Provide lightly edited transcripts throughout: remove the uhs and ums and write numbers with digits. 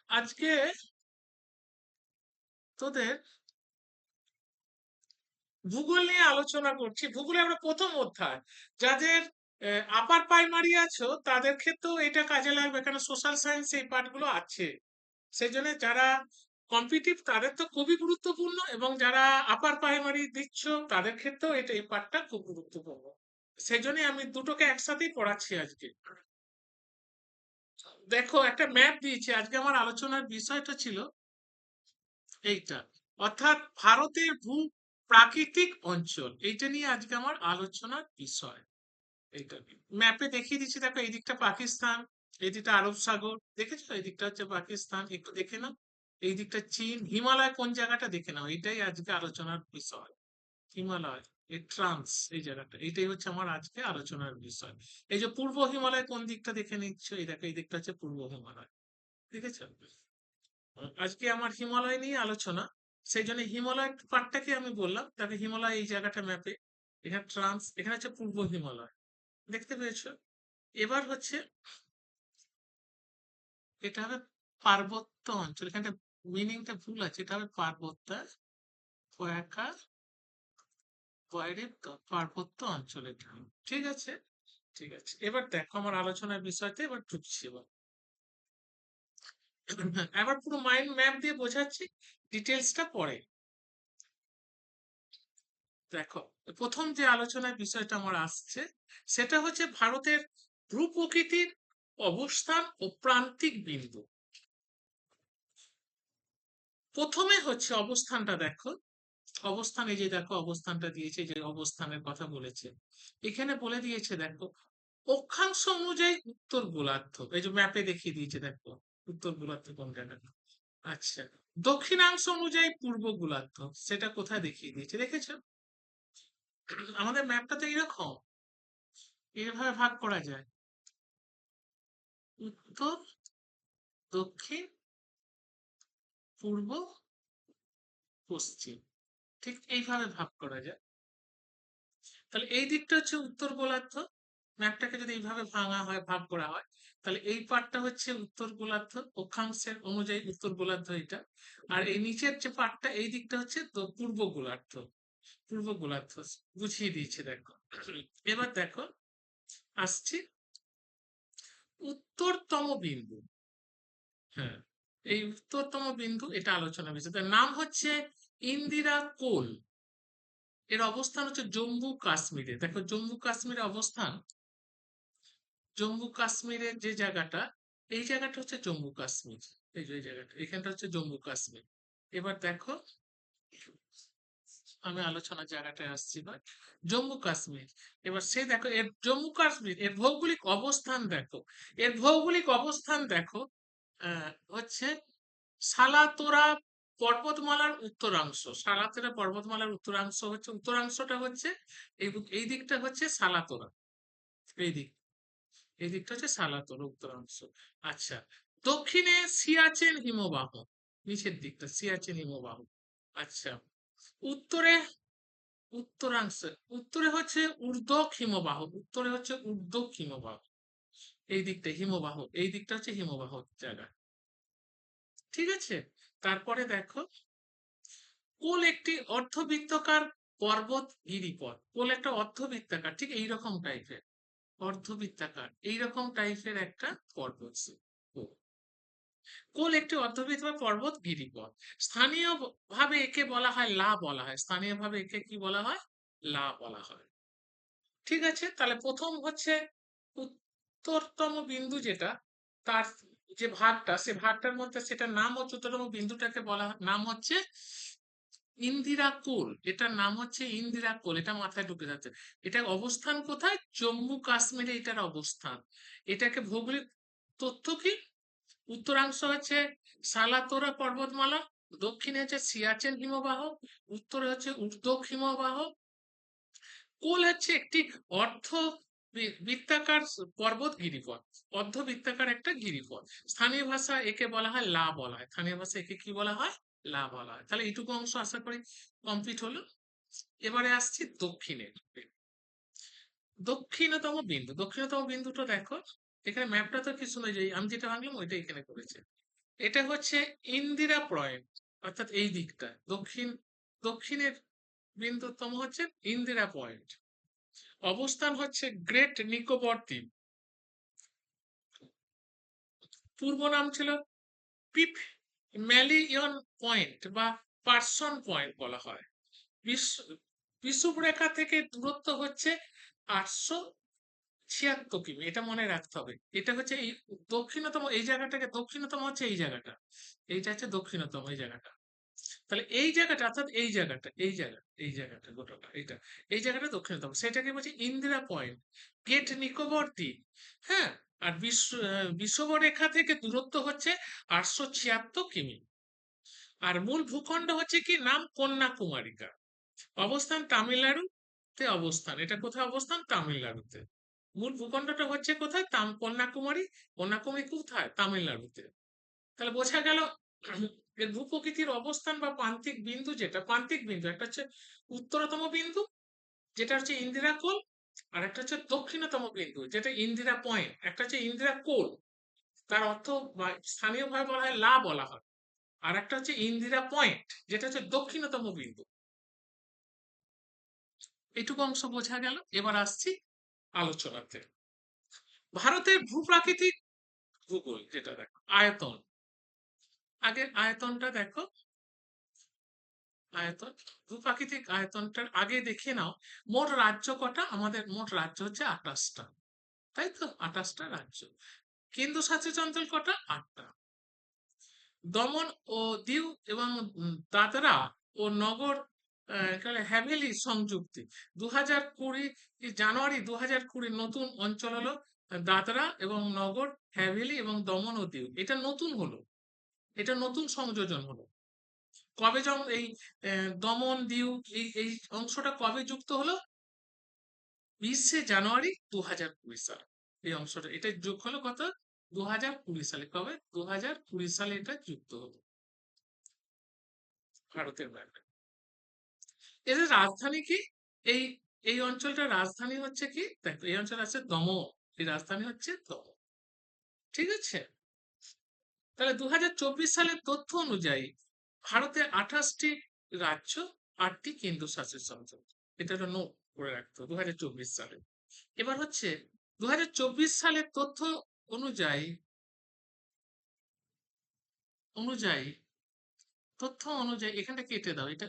আজকে তোদের ভূগোল নিয়ে আলোচনা করছি। ভূগোলে আমরা প্রথম অধ্যায়, যাদের আপার প্রাইমারি আছো তাদের ক্ষেত্রেও এটা কাজে লাগবে, কারণ সোশ্যাল সায়েন্স এই পাঠগুলো আছে। সেই জন্য যারা কম্পিটিটিভ তাদের তো খুবই গুরুত্বপূর্ণ, এবং যারা আপার প্রাইমারি দিচ্ছ তাদের ক্ষেত্রেও এটা এই পাঠটা খুব গুরুত্বপূর্ণ। সেই জন্য আমি দুটোকে একসাথেই পড়াচ্ছি আজকে। দেখো, একটা ম্যাপ দিয়েছি। আজকে আমার আলোচনার বিষয়টা ছিল এইটা, অর্থাৎ ভারতের ভূ প্রাকৃতিক অঞ্চল, এইটা নিয়ে আজকে আমার আলোচনার বিষয়। এইটা ম্যাপে দেখিয়ে দিচ্ছি, দেখো এই দিকটা পাকিস্তান, এই দিকটা আরব সাগর, দেখেছো? এই দিকটা হচ্ছে পাকিস্তান, একটু দেখে নাও। এই দিকটা চীন, হিমালয় কোন জায়গাটা দেখে নাও, এটাই আজকে আলোচনার বিষয়। হিমালয়, এই ট্রান্স, এই জায়গাটা, এটাই হচ্ছে আমার আজকে আলোচনার বিষয়। এই যে পূর্ব হিমালয় কোন দিকটা দেখে নিচ্ছ, এই দেখো এই দিকটা হচ্ছে পূর্ব হিমালয়, দেখেছো? আজকে আমার হিমালয় নিয়ে আলোচনা। সেই জন্য হিমালয় পার্টটাকে আমি বললাম, তাকে হিমালয় এই জায়গাটা ম্যাপে, এখানে ট্রান্স, এখানে হচ্ছে পূর্ব হিমালয়, দেখতে পেয়েছো? এবার হচ্ছে এটা হবে পার্বত্য অঞ্চল, এখানে মিনিংটা ভুল আছে, এটা হবে পার্বত্য, কয়াকা পার্বত্য অঞ্চল এটা হবে। ঠিক আছে, ঠিক আছে। এবার দেখো আমার আলোচনার বিষয়তে এবার ঢুকছি। এবার পুরো মাইন্ড ম্যাপ দিয়ে বোঝাচ্ছি, ডিটেলসটা পরে। দেখো, প্রথম যে আলোচনার বিষয়টা আমার আসছে সেটা হচ্ছে ভারতের ভূপ্রকৃতির অবস্থান ও প্রান্তিক বিন্দু। প্রথমে হচ্ছে অবস্থানটা দেখো, অবস্থান, এই যে দেখো অবস্থানটা দিয়েছে, যে অবস্থানের কথা বলেছে, এখানে বলে দিয়েছে দেখো, অক্ষাংশ অনুযায়ী উত্তর গোলার্ধ, এই যে ম্যাপে দেখিয়ে দিয়েছে দেখো উত্তর গোলার্ধ কোন জায়গাটা। আচ্ছা, দক্ষিণাংশ অনুযায়ী পূর্ব গোলার্ধ, সেটা কোথায় দেখিয়ে দিয়েছে দেখেছো? আমাদের ম্যাপটা তো এরকম, এইভাবে ভাগ করা যায়, উত্তর, দক্ষিণ, পূর্ব, পশ্চিম, ঠিক এইভাবে ভাগ করা যায়। তাহলে এই দিকটা হচ্ছে উত্তর গোলার্ধ। ম্যাপটাকে যদি এইভাবে ভাঙা হয়, ভাগ করা হয়, তাহলে এই পার্টটা হচ্ছে উত্তর গোলার্ধ, অক্ষাংশের অনুযায়ী উত্তর গোলার্ধ এটা। আর এই নিচের যে পার্টটা, এই দিকটা হচ্ছে তো পূর্ব গোলার্ধ, পূর্ব গোলার্ধ বুঝিয়ে দিয়েছে দেখো। এবার দেখো, আসছি উত্তরতম বিন্দু। হ্যাঁ, এই উত্তরতম বিন্দু এটা আলোচনা বিষয়, তার নাম হচ্ছে ইন্দিরা কোল। এর অবস্থান হচ্ছে জম্মু কাশ্মীরে। দেখো জম্মু কাশ্মীরে অবস্থান, জম্মু কাশ্মীরের যে জায়গাটা, এই জায়গাটা হচ্ছে জম্মু কাশ্মীর। এই যে এই জায়গাটা, এখানটা হচ্ছে জম্মু কাশ্মীর। এবার দেখো, আমি আলোচনার জায়গাটায় আসছি না, জম্মু কাশ্মীর। এবার সে দেখো এর জম্মু কাশ্মীর, এর ভৌগোলিক অবস্থান দেখো, এর ভৌগোলিক অবস্থান দেখো, হচ্ছে সালাতোরা পর্বতমালার উত্তরাংশ, সালাতোরা পর্বতমালার উত্তরাংশ হচ্ছে, উত্তরাংশটা হচ্ছে এই, এই দিকটা হচ্ছে সালাতোরা, এই দিক, এই দিকটা হচ্ছে সালাতোরা উত্তরাংশ। আচ্ছা, দক্ষিণে সিয়াচেন হিমবাহ, নিচের দিকটা সিয়াচেন হিমবাহ। আচ্ছা, উত্তরে, উত্তরাংশে, উত্তরে হচ্ছে ঊর্ধ্বক হিমবাহ, উত্তরে হচ্ছে ঊর্ধ্বক হিমবাহ, এই দিকটা হিমবাহ, এই দিকটা হচ্ছে হিমবাহ জায়গা। ঠিক আছে, তারপরে দেখো, কোল একটি অর্ধবৃত্তাকার পর্বত গিরিপথ, কোল একটা অর্ধবৃত্তাকার, ঠিক এইরকম টাইপের, অর্ধবৃত্তাকার এইরকম টাইপের একটা পর্বত। কোল, কোল একটি অর্ধবৃত্তাকার পর্বত গিরিপথ। স্থানীয় ভাবে একে বলা হয় লা, বলা হয় স্থানীয় ভাবে একে কি বলা হয়, লা বলা হয়। ঠিক আছে, তাহলে প্রথম হচ্ছে উত্তরতম বিন্দু যেটা, তার যে ভাগটা, সে ভাগটার মধ্যে সেটার নাম হচ্ছে, উত্তরতম বিন্দুটাকে বলা নাম হচ্ছে ইন্দিরা কোল, এটার নাম হচ্ছে ইন্দিরা কোল, এটা মাথায় ঢুকে যাচ্ছে। এটা অবস্থান কোথায়, জম্মু কাশ্মীরে এটার অবস্থান। এটাকে ভৌগোলিক তথ্য কি, উত্তরাংশ হচ্ছে সালাতোরা পর্বতমালা, দক্ষিণে হচ্ছে সিয়াচেন হিমবাহ, উত্তরে হচ্ছে উর্দক হিমবাহ। কোল হচ্ছে একটি অর্ধ বৃত্তাকার পর্বত গিরিপথ, অর্ধবৃত্তাকার একটা গিরিপথ। স্থানীয় ভাষা একে বলা হয় লা, বলা হয় স্থানীয় ভাষা একে কি বলা হয়, লা বলা হয়। তাহলে এইটুকু অংশ আশা করি কমপ্লিট হলো। এবারে আসছি দক্ষিণের, দক্ষিণতম বিন্দু, দক্ষিণতম বিন্দুটা দেখো, এখানে ম্যাপটা তো কিছু নয়, যে আমি যেটা ভাঙলাম ওইটা এখানে করেছে। এটা হচ্ছে ইন্দিরা পয়েন্ট, অর্থাৎ এই দিকটা দক্ষিণের বিন্দুতম হচ্ছে ইন্দিরা পয়েন্ট। অবস্থান হচ্ছে গ্রেট নিকোবর দ্বীপ। পূর্ব নাম ছিল পিপ ম্যালিয়ন পয়েন্ট বা পার্সন পয়েন্ট বলা হয়। বিশ্ব বিষুবরেখা থেকে দূরত্ব হচ্ছে 876 কিমি, এটা মনে রাখতে হবে। এটা হচ্ছে এই দক্ষিণতম, এই জায়গাটাকে দক্ষিণতম হচ্ছে এই জায়গাটা, এইটা হচ্ছে দক্ষিণতম এই জায়গাটা। তাহলে এই জায়গাটা অর্থাৎ এই জায়গাটা গোটাটা এইটা, এই জায়গাটা দক্ষিণতম, সেটাকে বলছে ইন্দিরা পয়েন্ট, গেট নিকোবর দ্বীপ। হ্যাঁ, আর বিষুবরেখা থেকে দূরত্ব হচ্ছে 876 কিমি। আর মূল ভূখণ্ড হচ্ছে কি নাম কন্যাকুমারিকা। অবস্থান তামিলনাড়ুতে অবস্থান, এটা কোথায় অবস্থান? তামিলনাড়ুতে। মূল ভূখণ্ডটা হচ্ছে কোথায়? কন্যাকুমারী। কন্যাকুমারী কোথায়? তামিলনাড়ুতে। তাহলে বোঝা গেল এর ভূপ্রকৃতির অবস্থান বা প্রান্তিক বিন্দু, যেটা প্রান্তিক বিন্দু, একটা হচ্ছে উত্তরতম বিন্দু যেটা হচ্ছে ইন্দিরা কোল, আর একটা হচ্ছে দক্ষিণতম বিন্দু যেটা ইন্দিরা পয়েন্ট, একটা হচ্ছে ইন্দিরা কোল, তার অর্থ বা স্থানীয়ভাবে বলা হয় লা বলা হয়, আর একটা হচ্ছে ইন্দিরা পয়েন্ট যেটা হচ্ছে দক্ষিণতম বিন্দু। এটুকু অংশ বোঝা গেল। এবার আসছি আলোচনাতে। ভারতের ভূপ্রাকৃতিক ভূগোল যেটা দেখো, আয়তন, আগে আয়তনটা দেখো। আয়তন, ভূপ্রাকৃতিক আয়তনটার আগে দেখে নাও মোট রাজ্য কটা। আমাদের মোট রাজ্য হচ্ছে 28টা, তাই তো? 28টা রাজ্য। কেন্দ্রশাসিত অঞ্চল কটা? 8টা। দমন ও দিউ এবং দাদরা ও নগর হ্যাভেলি সংযুক্তি 2020 জানুয়ারি 2020 নতুন অঞ্চল হলো দাদরা এবং নগর হ্যাভেলি এবং দমন ও দিউ। এটা নতুন হলো, এটা নতুন সংযোজন হলো। কবে যেমন এই দমন দিউ এই অংশটা কবে যুক্ত হলো? 20 জানুয়ারি 2020 সাল। এই অংশটা এটা যোগ হলো কত? 2020 সালে। কবে? 2020 সালে এটা যুক্ত হলো ভারতের ম্যাপে। এদের রাজধানী কি? এই এই অঞ্চলটার রাজধানী হচ্ছে কি? দেখো, এই অঞ্চল আছে দমন, এই রাজধানী হচ্ছে দমন। ঠিক আছে? তাহলে 2024 সালের তথ্য অনুযায়ী ভারতে 28টি রাজ্য, 8টি কেন্দ্রশাসিত অঞ্চল। এটা একটা নোট করে রাখতো 2024 সালে। এবার হচ্ছে 2024 সালের তথ্য অনুযায়ী অনুযায়ী তথ্য অনুযায়ী এখানটা কেটে দাও, এটা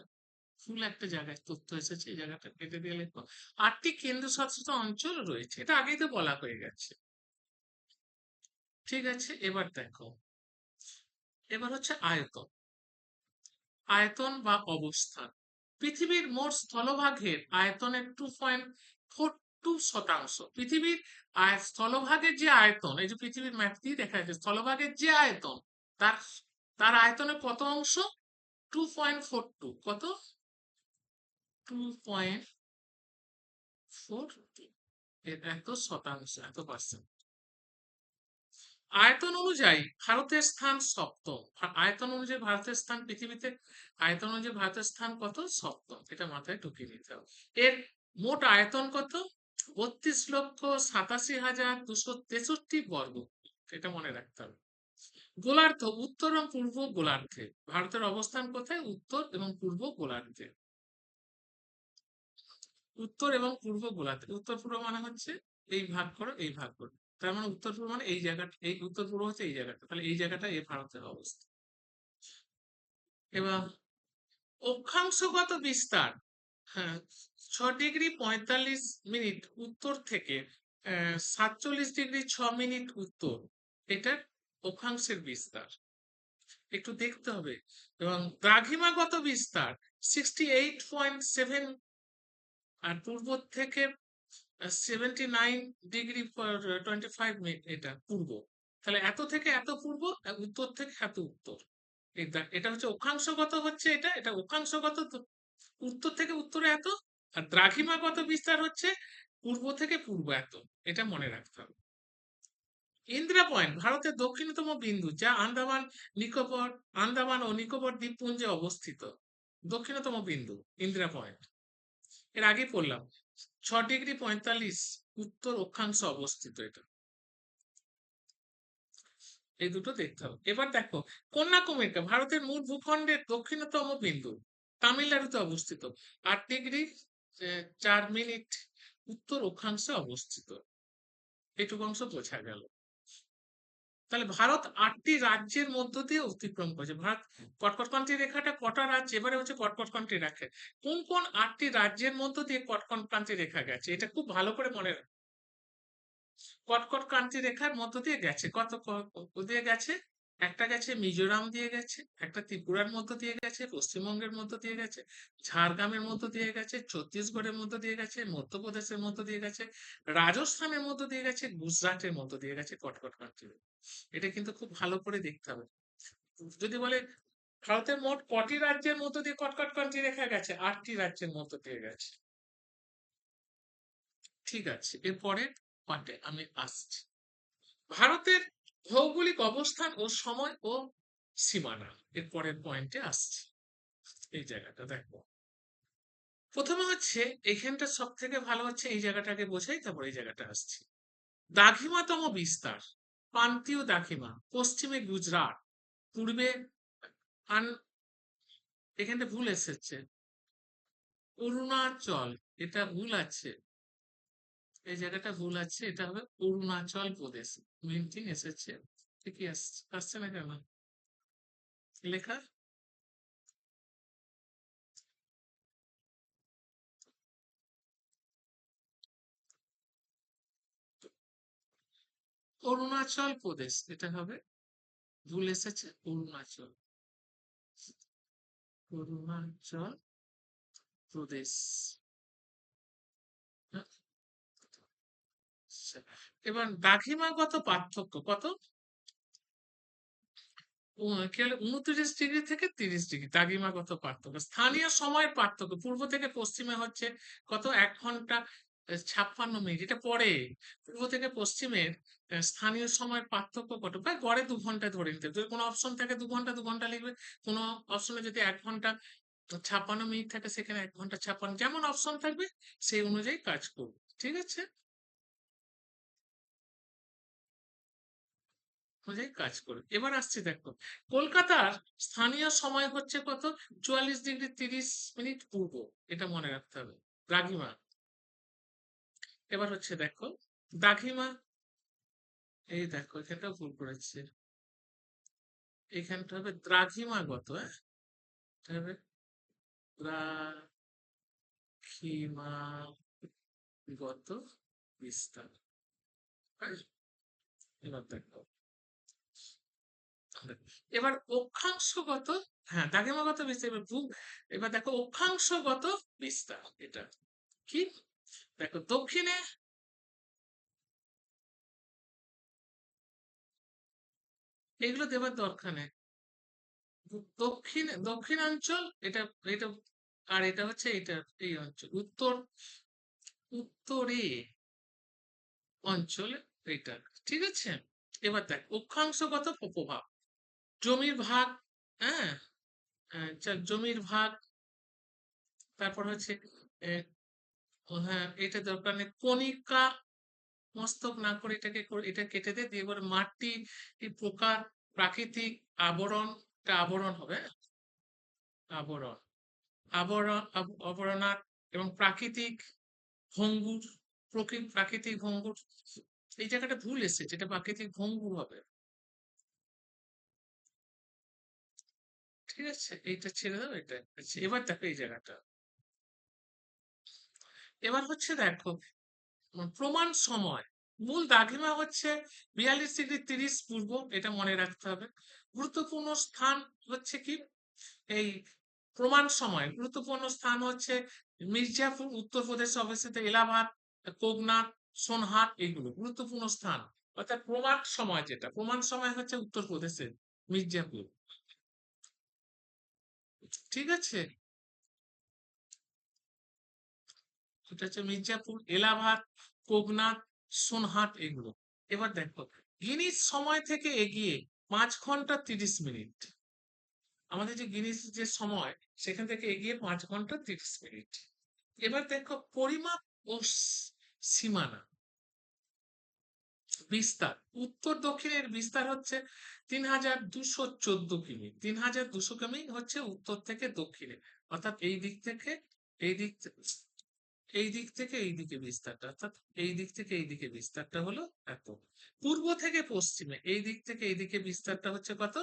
ফুল একটা জায়গায় তথ্য এসেছে, এই জায়গাটা কেটে দিয়ে লিখো। 8টি কেন্দ্রশাসিত অঞ্চল রয়েছে, এটা আগেই তো বলা হয়ে গেছে। ঠিক আছে, এবার দেখো, এবার হচ্ছে আয়তন। আয়তন বা অবস্থান, পৃথিবীর মোট স্থলভাগের আয়তনের 2.42%। পৃথিবীর স্থলভাগের যে আয়তন, এই যে পৃথিবীর ম্যাপ দিয়ে দেখা যাচ্ছে স্থলভাগের যে আয়তন, তার তার আয়তনের কত অংশ? 2.42। কত? 2.42, এত শতাংশ, এত পার্সেন্ট। আয়তন অনুযায়ী ভারতের স্থান সপ্তম। আয়তন অনুযায়ী ভারতের স্থান পৃথিবীতে, আয়তন অনুযায়ী ভারতের স্থান কত? সপ্তম। এটা মাথায় ঢুকিয়ে নিতে হবে। এর মোট আয়তন কত? 32,87,263 বর্গ। এটা মনে রাখতে হবে। গোলার্ধ, উত্তর এবং পূর্ব গোলার্ধে ভারতের অবস্থান কোথায়? উত্তর এবং পূর্ব গোলার্ধে। উত্তর এবং পূর্ব গোলার্ধে, উত্তর পূর্ব মানে হচ্ছে এই ভাগ করো, এই ভাগ করো, তার মানে উত্তর পূর্ব মানে এই জায়গাটা, এই উত্তর পূর্ব হচ্ছে এই জায়গাটা, তাহলে এই জায়গাটা এই ভারতের অবস্থা। এবার অক্ষাংশগত বিস্তার, হ্যাঁ, 6 ডিগ্রি 45 মিনিট উত্তর থেকে 47 ডিগ্রি 6 মিনিট উত্তর, এটার অক্ষাংশের বিস্তার একটু দেখতে হবে। এবং দ্রাঘিমাগত বিস্তার 68.7, আর পূর্ব থেকে 79 ডিগ্রি 25 মিনিট, এটা পূর্ব। তাহলে এত থেকে এত পূর্ব, উত্তর থেকে এত উত্তর। এটা হচ্ছে অক্ষাংশগত, হচ্ছে এটা এটা অক্ষাংশগত উত্তর থেকে উত্তরে এত, আর দ্রাঘিমাগত বিস্তার হচ্ছে পূর্ব থেকে পূর্ব এত। এটা মনে রাখতে হবে। ইন্দিরা পয়েন্ট ভারতের দক্ষিণতম বিন্দু, যা আন্দামান ও নিকোবর দ্বীপপুঞ্জে অবস্থিত। দক্ষিণতম বিন্দু ইন্দিরা পয়েন্ট, এর আগে পড়লাম। 6 ডিগ্রি 45 উত্তর অক্ষাংশ অবস্থিত এটা। এই দুটো দেখতে হবে। এবার দেখো, কন্যাকুমারিকা ভারতের মূল ভূখণ্ডের দক্ষিণতম বিন্দু, তামিলনাড়ুতে অবস্থিত, 8 ডিগ্রি 4 মিনিট উত্তর অক্ষাংশে অবস্থিত। এইটুকু অংশ বোঝা গেল। তাহলে ভারত 8টি রাজ্যের মধ্য দিয়ে অতিক্রম করেছে। ভারত কটকটক্রান্তি রেখাটা কটা রাজ্য, এবারে হচ্ছে কটকটক্রান্তি রেখা কোন কোন 8টি রাজ্যের মধ্য দিয়ে কটকটক্রান্তি রেখা গেছে, এটা খুব ভালো করে মনে রাখ। কটকটক্রান্তি রেখার মধ্য দিয়ে গেছে, দিয়ে গেছে, একটা গেছে মিজোরাম দিয়ে গেছে, একটা ত্রিপুরার মধ্য দিয়ে গেছে, পশ্চিমবঙ্গের মধ্য দিয়ে গেছে, ঝাড়গ্রামের মধ্য দিয়ে গেছে, ছত্তিশগড়ের মধ্য দিয়ে গেছে, মধ্যপ্রদেশের মধ্য দিয়ে গেছে, রাজস্থানের মধ্য দিয়ে গেছে, গুজরাটের মধ্য দিয়ে গেছে কটকটক্রান্তি রেখা। এটা কিন্তু খুব ভালো করে দেখতে হবে। যদি বলে ভারতের মোট কটি রাজ্যের মধ্য দিয়ে কটকটক্রান্তি রেখা গেছে, 8টি রাজ্যের মধ্য দিয়ে গেছে। ঠিক আছে, এরপরে পার্টে আমি আসছি। ভারতের ভৌগোলিক অবস্থান ও সময় ও সীমানা, এর পরের পয়েন্টে আসছি। এই জায়গাটা দেখো, প্রথমে হচ্ছে এখানটা সব থেকে ভালো হচ্ছে এই জায়গাটাকে বোঝাই, তারপর এই জায়গাটা আসছি। দাঘিমাতম বিস্তার, প্রান্তীয় দাঘিমা, পশ্চিমে গুজরাট, পূর্বে আন, এখানটা ভুল এসেছে, অরুণাচল, এটা ভুল আছে, এই জায়গাটা ভুল আছে, এটা হবে অরুণাচল প্রদেশ। মিন্টিং এসেছে, ঠিকই আসছে না কেন লেখা, অরুণাচল প্রদেশ এটা হবে, ভুল এসেছে অরুণাচল, অরুণাচল প্রদেশ। হ্যাঁ, আচ্ছা। এবার দ্রাঘিমাগত পার্থক্য কত, কি হলো 29 ডিগ্রি থেকে 30 ডিগ্রি দ্রাঘিমাগত পার্থক্য। স্থানীয় সময়ের পার্থক্য পূর্ব থেকে পশ্চিমে হচ্ছে কত, 1 ঘন্টা 56 মিনিট, এটা পরে পূর্ব থেকে পশ্চিমের স্থানীয় সময়ের পার্থক্য কত, প্রায় গড়ে 2 ঘন্টা ধরে নিতে হবে। যদি কোনো অপশন থাকে 2 ঘন্টা 2 ঘন্টা লিখবে, কোনো অপশনে যদি 1 ঘন্টা 56 মিনিট থাকে সেখানে 1 ঘন্টা 56, যেমন অপশন থাকবে সেই অনুযায়ী কাজ করবে। ঠিক আছে, অনুযায়ী কাজ করবে। এবার আসছি দেখো, কলকাতার স্থানীয় সময় হচ্ছে কত, 44 ডিগ্রি 30 মিনিট পূর্ব, এটা মনে রাখতে হবে, দ্রাঘিমা। এবার হচ্ছে দেখো দ্রাঘিমা, এই দেখো এখানটা ভুল করেছে, এখানটা হবে দ্রাঘিমাগত, হ্যাঁ এটা হবে দ্রাঘিমাগত বিস্তার। এবার দেখো, এবার অক্ষাংশগত, হ্যাঁ দ্রাঘিমাগত বিস্তার, এবার দেখো অক্ষাংশগত বিস্তার, এটা কি, দেখো দক্ষিণে, এগুলো দেবার দরকার নেই, দক্ষিণাঞ্চল এটা, এটা আর এটা হচ্ছে এটা, এই অঞ্চল উত্তরে অঞ্চল, এটা ঠিক আছে। এবার দেখ অক্ষাংশগত প্রভাব, জমির ভাগ, হ্যাঁ জমির ভাগ, তারপর হচ্ছে হ্যাঁ এটা দরকার নেই, কণিকা মস্তক না করে এটাকে এটা কেটে দিয়ে এবার মাটি প্রকার, প্রাকৃতিক আবরণ, এটা আবরণ হবে, হ্যাঁ? আবরণ, অবরণার এবং প্রাকৃতিক ভঙ্গুর, প্রাকৃতিক ভঙ্গুর, এই জায়গাটা ভুল এসেছে, এটা প্রাকৃতিক ভঙ্গুর হবে। ঠিক আছে, এইটা ছেড়ে দাও, এটা আচ্ছা, এবার দেখো এই জায়গাটা, এবার হচ্ছে দেখো প্রমাণ সময়, মূল দাঘিমা হচ্ছে 42 ডিগ্রি 30 পূর্ব, এটা মনে রাখতে হবে। গুরুত্বপূর্ণ স্থান হচ্ছে কি, এই প্রমাণ সময় গুরুত্বপূর্ণ স্থান হচ্ছে মির্জাপুর উত্তরপ্রদেশে অবস্থিত, এলাহাবাদ, কোকনাথ, সোনহাট, এগুলো গুরুত্বপূর্ণ স্থান। অর্থাৎ প্রমাণ সময়, যেটা প্রমাণ সময় হচ্ছে উত্তরপ্রদেশের মির্জাপুর। ঠিক আছে, এটা হচ্ছে মির্জাপুর, এলাহাবাদ, কোকনাথ, সোনহাট, এগুলো। এবার দেখো গিনিস সময় থেকে এগিয়ে 5 ঘন্টা 30 মিনিট, আমাদের যে গিনিস যে সময় সেখান থেকে এগিয়ে 5 ঘন্টা 30 মিনিট। এবার দেখো পরিমাপ ও সীমানা, বিস্তার উত্তর দক্ষিণের বিস্তার হচ্ছে ৩,২১৪ কিমি। ৩,২০০ কিমি হচ্ছে উত্তর থেকে দক্ষিণে, অর্থাৎ এই দিক থেকে এই দিক এই দিক থেকে এই দিকে বিস্তারটা, অর্থাৎ এই দিক থেকে এই দিকে বিস্তারটা হলো এত। পূর্ব থেকে পশ্চিমে এই দিক থেকে এই দিকে বিস্তারটা হচ্ছে কত?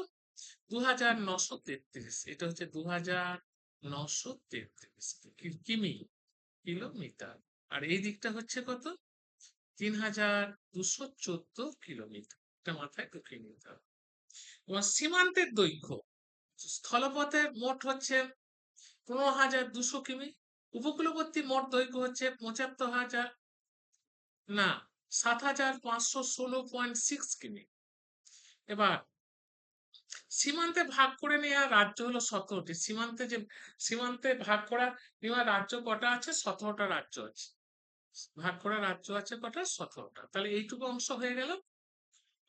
২,৯৩৩। এটা হচ্ছে ২,৯৩৩ কিমি, কিলোমিটার। আর এই দিকটা হচ্ছে কত? ৩,২১৪ কিলোমিটার। এটা মাথায় ঢুকিয়ে নিতে হবে। এবং সীমান্তের দৈর্ঘ্য স্থলপথের মোট হচ্ছে ১৫,২০০ কিমি। উপকূলবর্তী মোট দৈর্ঘ্য হচ্ছে ৭৫,০০০ না ৭,৫১৬.৬ কিমি। এবার সীমান্তে ভাগ করে নেওয়া রাজ্য হলো ১৭টি। সীমান্তে ভাগ করা নেওয়া রাজ্য কটা আছে? ১৭টা রাজ্য আছে। ভাগ করা রাজ্য আছে কটা? ১৭টা। তাহলে এইটুকু অংশ হয়ে গেল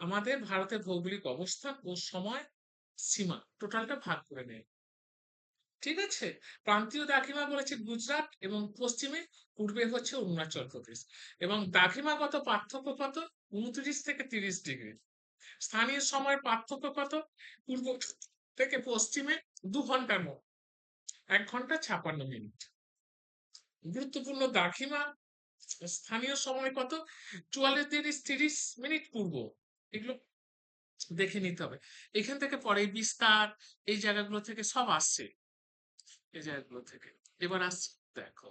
আমাদের ভারতের ভৌগোলিক অবস্থান ও সময় সীমা, টোটালটা ভাগ করে নেয়। ঠিক আছে। প্রান্তীয় দ্রাঘিমা বলেছে গুজরাট এবং পশ্চিমে পূর্বে হচ্ছে অরুণাচল প্রদেশ। এবং দ্রাঘিমাগত পার্থক্য কত? ২৯ থেকে ৩০ ডিগ্রি। স্থানীয় সময়ের পার্থক্য কত? পূর্ব থেকে পশ্চিমে ২ ঘন্টার মতো, ১ ঘন্টা ৫৬ মিনিট। গুরুত্বপূর্ণ দ্রাঘিমা স্থানীয় সময় কত? ৪৪ ডিগ্রি ৩০ মিনিট পূর্ব। এগুলো দেখে নিতে হবে। এখান থেকে পরে বিস্তার এই জায়গাগুলো থেকে সব আসছে, এই জায়গাগুলো থেকে। এবার আসছে দেখো,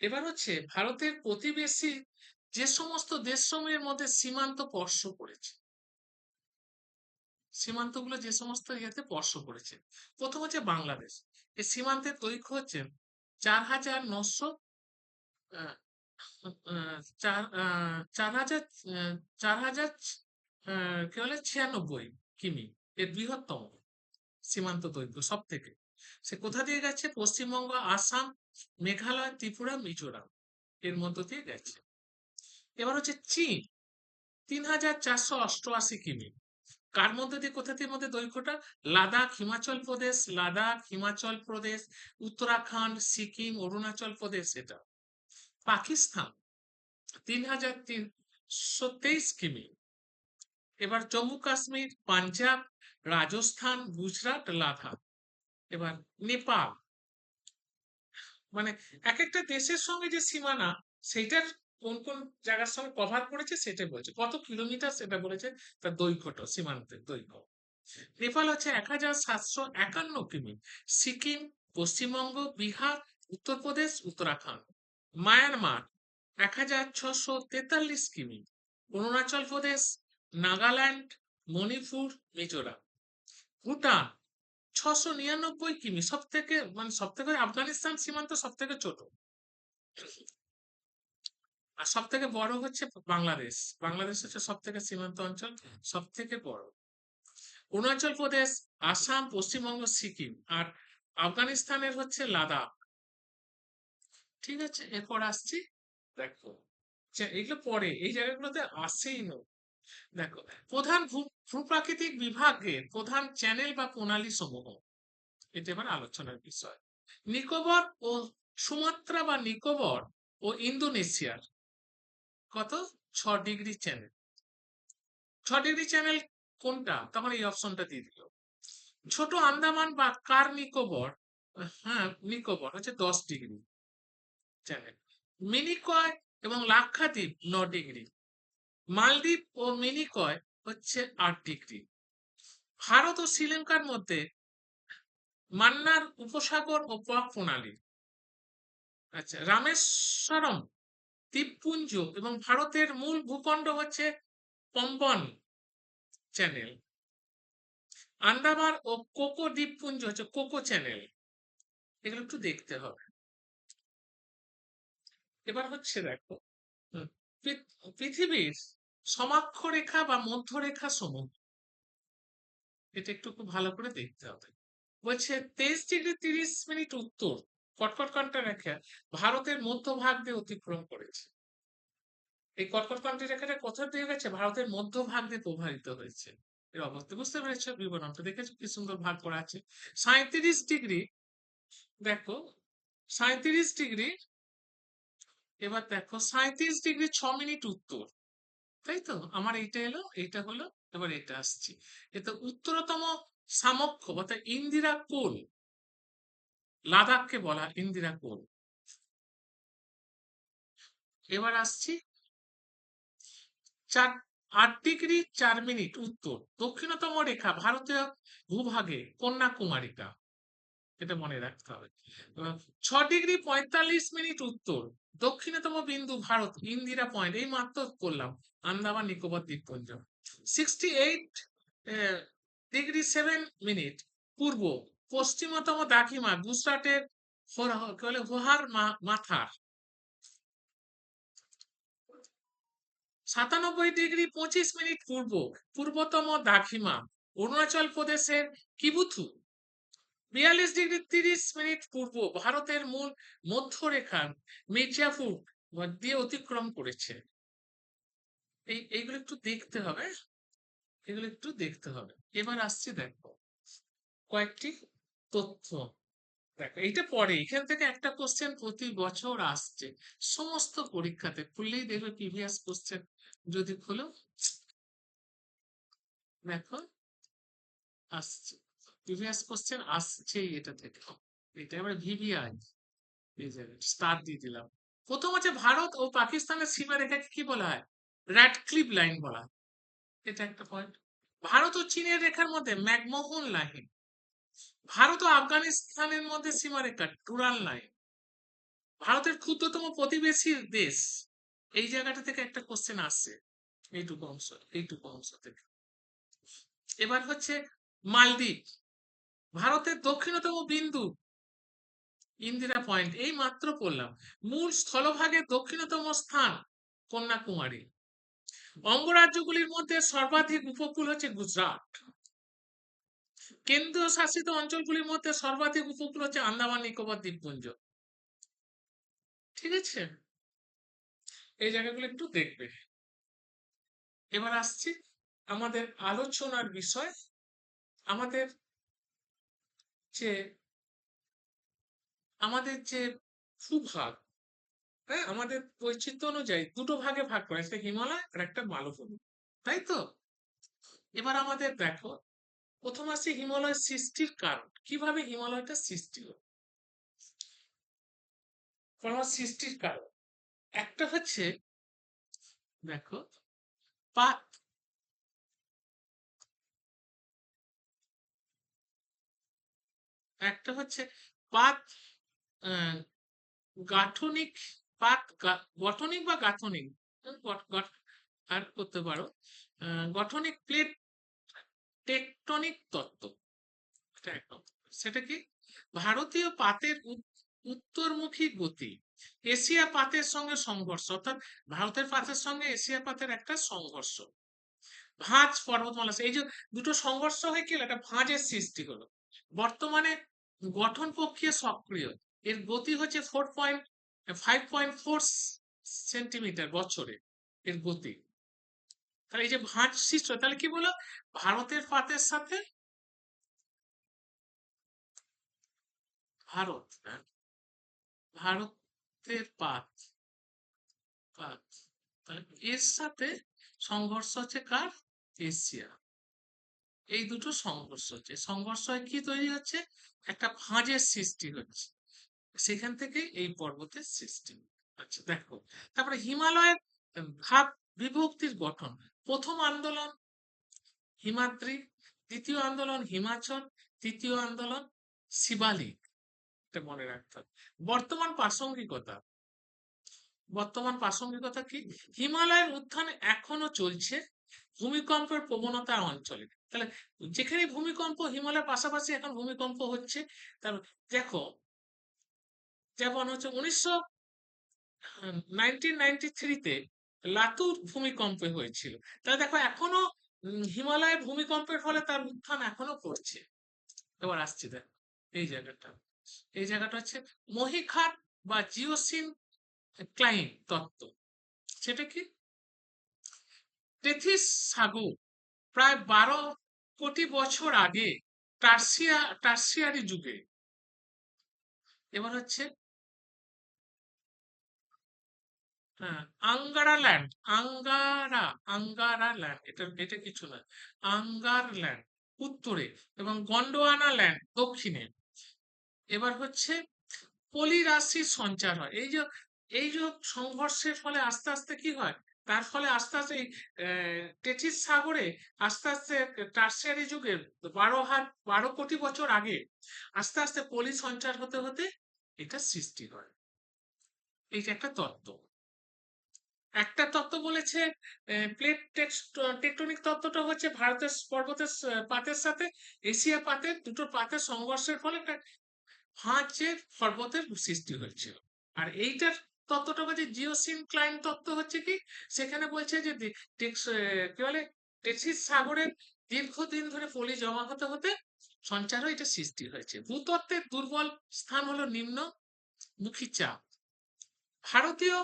এবার হচ্ছে ভারতের প্রতিবেশী যে সমস্ত দেশসমূহের মধ্যে সীমান্ত স্পর্শ করেছে, সীমান্তগুলো যে সমস্ত ইয়েতে স্পর্শ করেছে। প্রথম হচ্ছে বাংলাদেশ। এই সীমান্তের দৈর্ঘ্য হচ্ছে ৪,৯০০ আহ, আহ, চার আহ, ৪,০০০ ৪,০০০ কি বলে ৯৬ কিমি। এর বৃহত্তম সীমান্ত দৈর্ঘ্য সব থেকে। সে কোথা দিয়ে গেছে? পশ্চিমবঙ্গ, আসাম, মেঘালয়, ত্রিপুরা, মিজোরাম এর মধ্য দিয়ে গেছে। এবার হচ্ছে চীন, ৩,৪৮৮ কিমি। কার মধ্যে দিয়ে, কোথা দিয়ে মধ্যে দৈর্ঘ্যটা? লাদাখ, হিমাচল প্রদেশ, লাদাখ, হিমাচল প্রদেশ, উত্তরাখণ্ড, সিকিম, অরুণাচল প্রদেশ এটা। পাকিস্তান ৩,৩২৩ কিমি। এবার জম্মু কাশ্মীর, পাঞ্জাব, রাজস্থান, গুজরাট, লাদাখ। এবার নেপাল, মানে এক একটা দেশের সঙ্গে যে সীমানা সেইটার কোন কোন জায়গার সঙ্গে কভার করেছে সেটা বলছে, কত কিলোমিটার সেটা বলেছে, তার দৈর্ঘ্যটা, সীমান্তের দৈর্ঘ্য। নেপাল হচ্ছে ১,৭৫১ কিমি। সিকিম, পশ্চিমবঙ্গ, বিহার, উত্তরপ্রদেশ, উত্তরাখণ্ড। মায়ানমার ১,৬৪৩ কিমি। অরুণাচল প্রদেশ, নাগাল্যান্ড, মণিপুর, মিজোরাম। ভুটান ৬৯৯ কিমি, সব থেকে মানে সব থেকে আফগানিস্তান সীমান্ত সব থেকে ছোট। আর সব থেকে বড় হচ্ছে বাংলাদেশ। বাংলাদেশ হচ্ছে সব থেকে সীমান্ত অঞ্চল, সব থেকে বড়। অরুণাচল প্রদেশ, আসাম, পশ্চিমবঙ্গ, সিকিম। আর আফগানিস্তানের হচ্ছে লাদাখ। ঠিক আছে, এরপর আসছি দেখো, এগুলো পরে এই জায়গাগুলোতে আসেই না। দেখো, প্রধান ভূপ্রাকৃতিক বিভাগের প্রধান চ্যানেল বা প্রণালী সমূহ, এটা এবার আলোচনার বিষয়। নিকোবর ও সুমাত্রা বা নিকোবর ও ইন্দোনেশিয়ার কত? ৬ ডিগ্রি চ্যানেল। ৬ ডিগ্রি চ্যানেল কোনটা? তখন এই অপশনটা দিয়ে দিল। ছোট আন্দামান বা কার নিকোবর, হ্যাঁ নিকোবর হচ্ছে ১০ ডিগ্রি চ্যানেল। মিনিকয় এবং লাক্ষাদ্বীপ ৯ ডিগ্রি। মালদ্বীপ ও মিনিকয় হচ্ছে ৮ ডিগ্রি। ভারত ও শ্রীলঙ্কার মধ্যে মান্নার উপসাগর ও পাক প্রণালী। আচ্ছা, রামেশ্বরম দ্বীপপুঞ্জ এবং ভারতের মূল ভূখণ্ড হচ্ছে পম্বন চ্যানেল। আন্দামান ও কোকো দ্বীপপুঞ্জ হচ্ছে কোকো চ্যানেল। এগুলো একটু দেখতে হবে। এবার হচ্ছে দেখো, হুম, পৃথিবীর সমাক্ষরেখা বা মধ্যরেখা সমূহ, এটা একটু খুব ভালো করে দেখতে হবে। বলছে ২৩ ডিগ্রি ৩০ মিনিট উত্তর কটকটকান্টা রেখা ভারতের মধ্যভাগ দিয়ে অতিক্রম করেছে। এই কটকটকান্টা রেখাটা কোথা দিয়ে গেছে? ভারতের মধ্যভাগ দিয়ে প্রবাহিত হয়েছে। এর অবস্থা বুঝতে পেরেছো? বিবরণটা দেখেছো কি সুন্দর ভাগ করা আছে। ৩৭ ডিগ্রি, দেখো ৩৭ ডিগ্রি এবার দেখো 37°6' উত্তর, তাই তো? আমার এইটা এলো, এইটা হলো, এবার এটা আসছি। এটা উত্তরতম সামক্ষ অর্থাৎ ইন্দিরা কোল, লাদাখকে বলা হয় ইন্দিরা কোল। এবার আসছি 8°4' উত্তর, দক্ষিণতম রেখা ভারতীয় ভূভাগে কন্যাকুমারিকা, এটা মনে রাখতে হবে। 6°45' উত্তর, দক্ষিণতম বিন্দু ভারত ইন্দিরা পয়েন্ট, এই মাত্র করলাম, আন্দামান নিকোবর দ্বীপপুঞ্জ। 68°7' পূর্ব, পশ্চিমতম দাখিমা গুজরাটের মাথার। 97°25' পূর্ব, পূর্বতম দাখিমা অরুণাচল প্রদেশের কিবুথু। 42°30' পূর্ব, ভারতের মূল মধ্যরেখার মির্জাপুর দিয়ে অতিক্রম করেছে। এইগুলো একটু দেখতে হবে, এগুলো একটু দেখতে হবে। এবার আসছে দেখো কয়েকটি তথ্য। দেখো এইটা পরে, এখান থেকে একটা কোশ্চেন প্রতি বছর আসছে সমস্ত পরীক্ষাতে, খুললেই দেখবে প্রিভিয়াস কোশ্চেন যদি খোলো, দেখো আসছে প্রিভিয়াস কোশ্চেন আসছেই এটা থেকে। এটা এবার ভিভিআই, স্টার দিয়ে দিলাম। প্রথম হচ্ছে ভারত ও পাকিস্তানের সীমারেখাকে কি বলা হয়? র্যাডক্লিফ লাইন বলা হয়, এটা একটা পয়েন্ট। ভারত ও চীনের রেখার মধ্যে ম্যাকমোহন লাইন। ভারত ও আফগানিস্তানের মধ্যে সীমারেখা ডুরাল লাইন। ভারতের ক্ষুদ্রতম প্রতিবেশী দেশ, এই জায়গাটা থেকে একটা কোশ্চেন আসছে, এইটুকু অংশ, এইটুকু অংশ থেকে। এবার হচ্ছে মালদ্বীপ, ভারতের দক্ষিণতম বিন্দু ইন্দিরা পয়েন্ট, এই মাত্র পড়লাম। মূল স্থলভাগের দক্ষিণতম স্থান কন্যাকুমারী। অঙ্গরাজ্যগুলির মধ্যে সর্বাধিক উপকূল হচ্ছে গুজরাট। কেন্দ্রীয় শাসিত অঞ্চলগুলির মধ্যে সর্বাধিক উপকূল হচ্ছে আন্দামান নিকোবর দ্বীপপুঞ্জ। ঠিক আছে, এই জায়গাগুলো একটু দেখবে। এবার আসছি আমাদের আলোচনার বিষয়, আমাদের যে ভূভাগ, হ্যাঁ, আমাদের বৈচিত্র্য অনুযায়ী দুটো ভাগে ভাগ করা, একটা হিমালয় আর একটা মালভূমি, তাই তো? এবার আমাদের দেখো, প্রথম আসছে হিমালয় সৃষ্টির কারণ, কিভাবে হিমালয়টা সৃষ্টি হলো। সৃষ্টির কারণ একটা হচ্ছে, দেখো পাত, একটা হচ্ছে পাত আহ, গাঠনিক, গঠনিক বা গাঠনিক, আর করতে পারো গঠনিক প্লেট টেকটনিক তত্ত্ব, এটা একদম। সেটা কি? ভারতীয় পাতের উত্তরমুখী গতি এশিয়া পাতের সঙ্গে সংঘর্ষ, অর্থাৎ ভারতের পাতের সঙ্গে এশিয়া পাতের একটা সংঘর্ষ, ভাঁজ পর্বতমালা, এই যে দুটো সংঘর্ষ হয়ে গেল একটা ভাঁজের সৃষ্টি হলো। বর্তমানে গঠন প্রক্রিয়া সক্রিয়, এর গতি হচ্ছে 5.4 সেন্টিমিটার বছরে, এর গতি। তাহলে এই যে ভাঁজ সৃষ্টি, তাহলে কি বলো, ভারতের পাতের সাথে ভারত, হ্যাঁ, ভারতের পাত, পাত, তাহলে এর সাথে সংঘর্ষ হচ্ছে কার? এশিয়া। এই দুটো সংঘর্ষ হচ্ছে, সংঘর্ষ হয়ে কি তৈরি হচ্ছে? একটা ভাঁজের সৃষ্টি হচ্ছে, সেখান থেকে এই পর্বতের সৃষ্টি। আচ্ছা দেখো, তারপরে হিমালয়ের ভাব বিভক্তির গঠন। প্রথম আন্দোলন হিমাদ্রি, দ্বিতীয় আন্দোলন হিমাচল, তৃতীয় আন্দোলন শিবালিক, এটা মনে রাখতে হবে। বর্তমান প্রাসঙ্গিকতা, বর্তমান প্রাসঙ্গিকতা কি? হিমালয়ের উত্থান এখনো চলছে ভূমিকম্পের প্রবণতা অঞ্চলে, তাহলে যেখানে ভূমিকম্প, হিমালয়ের পাশাপাশি এখন ভূমিকম্প হচ্ছে। তার দেখো, যেমন হচ্ছে 1993-তে লাতুর ভূমিকম্পে হয়েছিল, তাহলে দেখো এখনো হিমালয়ের ভূমিকম্পের ফলে তার উত্থান এখনো করছে। এবার আসছি দেখ, এই জায়গাটা, এই জায়গাটা হচ্ছে মহিখাত বা জিওসিন ক্লাইন তত্ত্ব। সেটা কি? টেথিস সাগর প্রায় 12 কোটি বছর আগে, টার্সিয়ারি যুগে। এবার হচ্ছে হ্যাঁ, Angara land, Angara, Angara land, এটা এটা কিছু না, আঙ্গার ল্যান্ড উত্তরে, এবং গন্ডোয়ানা ল্যান্ড দক্ষিণে। এবার হচ্ছে পলিরাশির সঞ্চার হয়। এই যে সংঘর্ষের ফলে আস্তে আস্তে কি হয়, তার ফলে আস্তে আস্তে এই টেথিস সাগরে আস্তে আস্তে টার্সিয়ারি যুগের 12 কোটি বছর আগে আস্তে আস্তে পলি সঞ্চার হতে হতে এটা সৃষ্টি হয়। এইটা একটা তত্ত্ব। একটা তত্ত্ব বলেছে প্লেট টেকটনিক তত্ত্বটা হচ্ছে ভারতের পর্বতের পাতের সাথে এশিয়া পাতের দুটো পাতের সংঘর্ষের ফলে একটা ভাঁজের পর্বতের সৃষ্টি হয়েছিল। আর এইটার তত্ত্বটা হচ্ছে জিওসিনক্লাইন তত্ত্ব, হচ্ছে কি সেখানে বলছে যে কি বলে টেথিস সাগরের দীর্ঘদিন ধরে পলি জমা হতে হতে সঞ্চার হয়ে এটা সৃষ্টি হয়েছে। ভূতত্ত্বের দুর্বল স্থান হলো নিম্নমুখী চাপ। ভারতীয়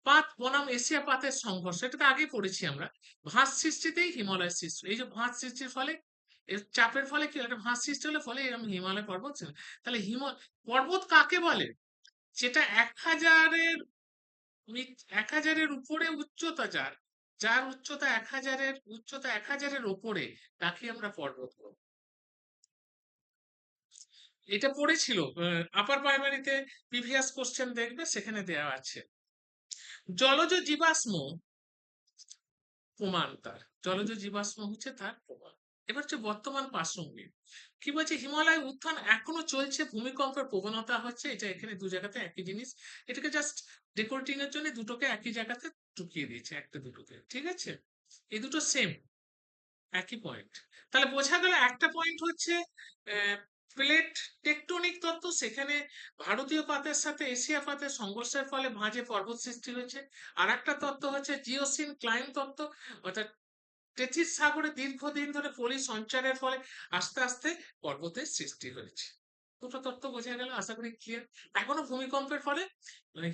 পাত বনাম এশিয়া পাতের সংঘর্ষ, এটা তো আগেই পড়েছি আমরা। ভাঁজ সৃষ্টিতেই হিমালয় সৃষ্টি, এই যে ভাঁজ সৃষ্টির ফলে এর চাপের ফলে কি একটা ভাঁজ সৃষ্টি হলে ফলে এরকম হিমালয় পর্বত তাহলে পর্বত কাকে বলে? যেটা 1000-এর 1000-এর উপরে উচ্চতা, যার উচ্চতা 1000-এর উপরে, তাকে আমরা পর্বত বলবো। এটা পড়েছিল আপার প্রাইমারিতে, প্রিভিয়াস কোশ্চেন দেখবে সেখানে দেওয়া আছে। জলজ জীবাশ্ম প্রমাণ তার, জলজ জীবাশ্ম হচ্ছে তার প্রমাণ। এবার হচ্ছে বর্তমান প্রাসঙ্গিক, কি বলছে, হিমালয় উত্থান এখনো চলছে, ভূমিকম্পের প্রবণতা হচ্ছে, এটা এখানে দু জায়গাতে একই জিনিস। এটাকে জাস্ট ডেকোরেটিং এর জন্য দুটোকে একই জায়গাতে ঢুকিয়ে দিয়েছে, একটা দুটোকে, ঠিক আছে, এই দুটো সেম, একই পয়েন্ট। তাহলে বোঝা গেল একটা পয়েন্ট হচ্ছে প্লেট টেকটনিক তত্ত্ব, সেখানে ভারতীয় পাতের সাথে এশিয়া পাতের সংঘর্ষের ফলে ভাঁজে পর্বত সৃষ্টি হয়েছে। আর একটা তত্ত্ব হচ্ছে জিওসিন ক্লাইন তত্ত্ব, অর্থাৎ টেথিস সাগরে দীর্ঘদিন ধরে পলি সঞ্চারের ফলে আস্তে আস্তে পর্বতের সৃষ্টি হয়েছে। দুটো তত্ত্ব বোঝা গেল, আশা করি ক্লিয়ার। এখনো ভূমিকম্পের ফলে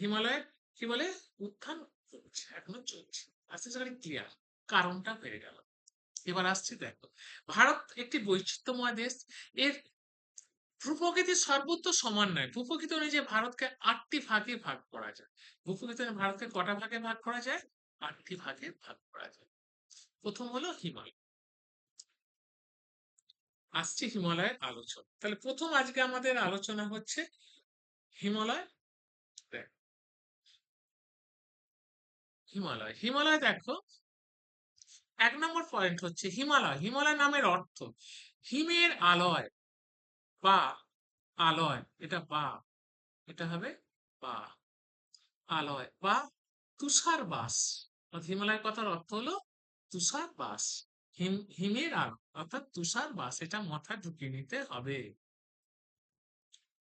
হিমালয়ের কি বলে উত্থান চলছে, এখনো চলছে, আস্তে আস্তে ক্লিয়ার, কারণটা হয়ে গেল। এবার আসছি দেখো, ভারত একটি বৈচিত্র্যময় দেশ। এর ভূপ্রকৃতি সর্বত্র সমান নয়। ভূপ্রকৃতি অনুযায়ী ভারতকে 8টি ভাগে ভাগ করা যায়। ভূপ্রকৃতি অনুযায়ী ভারতকে কটা ভাগে ভাগ করা যায়? 8টি ভাগে ভাগ করা যায়। প্রথম হলো হিমালয়। আসছে হিমালয়ের আলোচনা। তাহলে প্রথম আজকে আমাদের আলোচনা হচ্ছে হিমালয়। দেখ, হিমালয়, হিমালয় দেখো, 1 নম্বর পয়েন্ট হচ্ছে হিমালয়। হিমালয় নামের অর্থ হিমের আলয় বা আলয়, এটা বা, এটা হবে বা, আলয় বা তুষার বাস। হিমালয় কথার অর্থ হলো তুষার বাস, হিমের আলো অর্থাৎ তুষার বাস, এটা মাথায় ঢুকিয়ে নিতে হবে।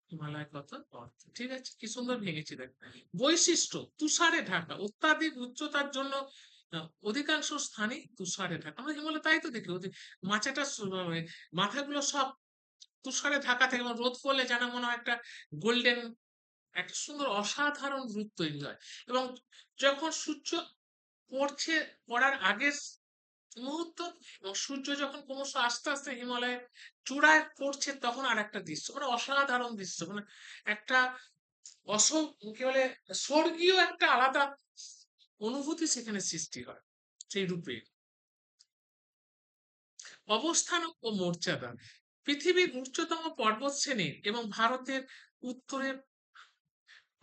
হিমালয় কথার অর্থ, ঠিক আছে, কি সুন্দর ভেঙেছি দেখ। বৈশিষ্ট্য, তুষারে ঢাকা, অত্যাধিক উচ্চতার জন্য অধিকাংশ স্থানে তুষারে ঢাকা। আমরা হিমালয় তাই তো দেখি, মাচাটা মাথাগুলো সব তুষারে ঢাকা থাকে, এবং রোদ পড়লে যেন মনে হয় একটা গোল্ডেন, একটা সুন্দর অসাধারণ রূপ তৈরি হয়। এবং যখন সূর্য পড়ছে, পড়ার আগের মুহূর্ত, এবং সূর্য যখন ক্রমশ আস্তে আস্তে হিমালয়ের চূড়ায় পড়ছে, তখন আর একটা দৃশ্য, মানে অসাধারণ দৃশ্য, মানে একটা অস কি বলে স্বর্গীয় একটা আলাদা অনুভূতি সেখানে সৃষ্টি হয় সেই রূপে। অবস্থান ও মর্যাদা, পৃথিবীর উচ্চতম পর্বতশ্রেণী এবং ভারতের উত্তরের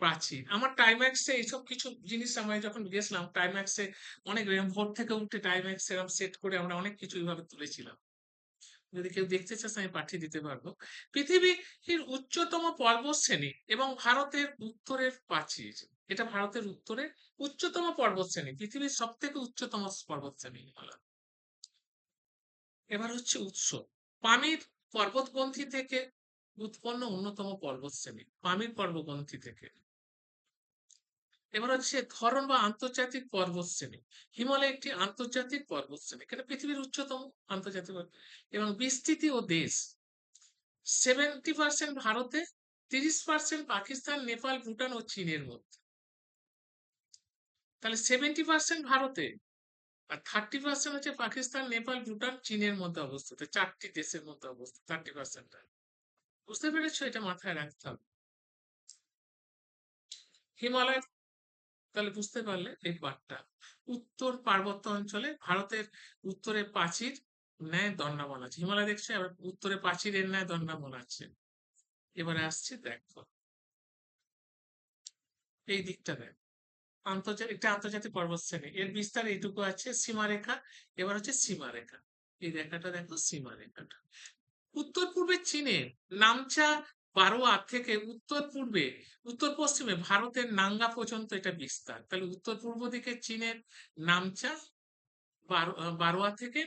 প্রাচীন। আমার টাইম্যাক্সে এইসব কিছু জিনিস, আমরা যখন গেছিলাম টাইম্যাক্সে, অনেক ভোর থেকে উঠে টাইম্যাক্স এরকম সেট করে আমরা অনেক কিছু এইভাবে তুলেছিলাম। যদি কেউ দেখতে চাস আমি পাঠিয়ে দিতে পারবো। পৃথিবীর উচ্চতম পর্বতশ্রেণী এবং ভারতের উত্তরের প্রাচীর, এটা ভারতের উত্তরের উচ্চতম পর্বতশ্রেণী, পৃথিবীর সব থেকে উচ্চতম পর্বতশ্রেণী হিমালয়। এবার হচ্ছে উৎস, পামির পর্বতগ্রন্থি থেকে উৎপন্ন অন্যতম পর্বতশ্রেণী, পামির পর্বতগ্রন্থি থেকে। এবার হচ্ছে ধরন বা আন্তর্জাতিক পর্বতশ্রেণী, হিমালয় একটি আন্তর্জাতিক পর্বতশ্রেণী, এটা পৃথিবীর উচ্চতম আন্তর্জাতিক এবং বিস্তৃতি ও দেশ, 70% ভারতে, 30% পাকিস্তান, নেপাল, ভুটান ও চীনের মধ্যে। তাহলে 70% ভারতে, আর 30% হচ্ছে পাকিস্তান, নেপাল, ভুটান, চীনের মধ্যে অবস্থিত, 4টি দেশের মধ্যে অবস্থিত 30%। বুঝতে পেরেছো? এটা মাথায় রাখতে হবে। হিমালয় তাহলে বুঝতে পারলে এই পার্টটা। উত্তর পার্বত্য অঞ্চলে ভারতের উত্তরে প্রাচীর ন্যায় দণ্ডায়মান আছে, হিমালয় দেখছে, আবার উত্তরে প্রাচীরের ন্যায় দণ্ডায়মান আছে। এবারে আসছে দেখো এই দিকটা দেখ, আন্তর্জাতিক, এটা আন্তর্জাতিক পর্বত শ্রেণী, এর বিস্তার এইটুকু আছে, সীমারেখা। এবার হচ্ছে সীমারেখা, এই রেখাটা দেখো সীমারেখাটা। উত্তর পূর্বে চীনের নামচা বারোয়া থেকে উত্তর পূর্বে উত্তর পশ্চিমে ভারতের নাঙ্গা পর্যন্ত এটা বিস্তার। তাহলে উত্তর পূর্ব দিকে চীনের নামচা বারোয়া থেকে,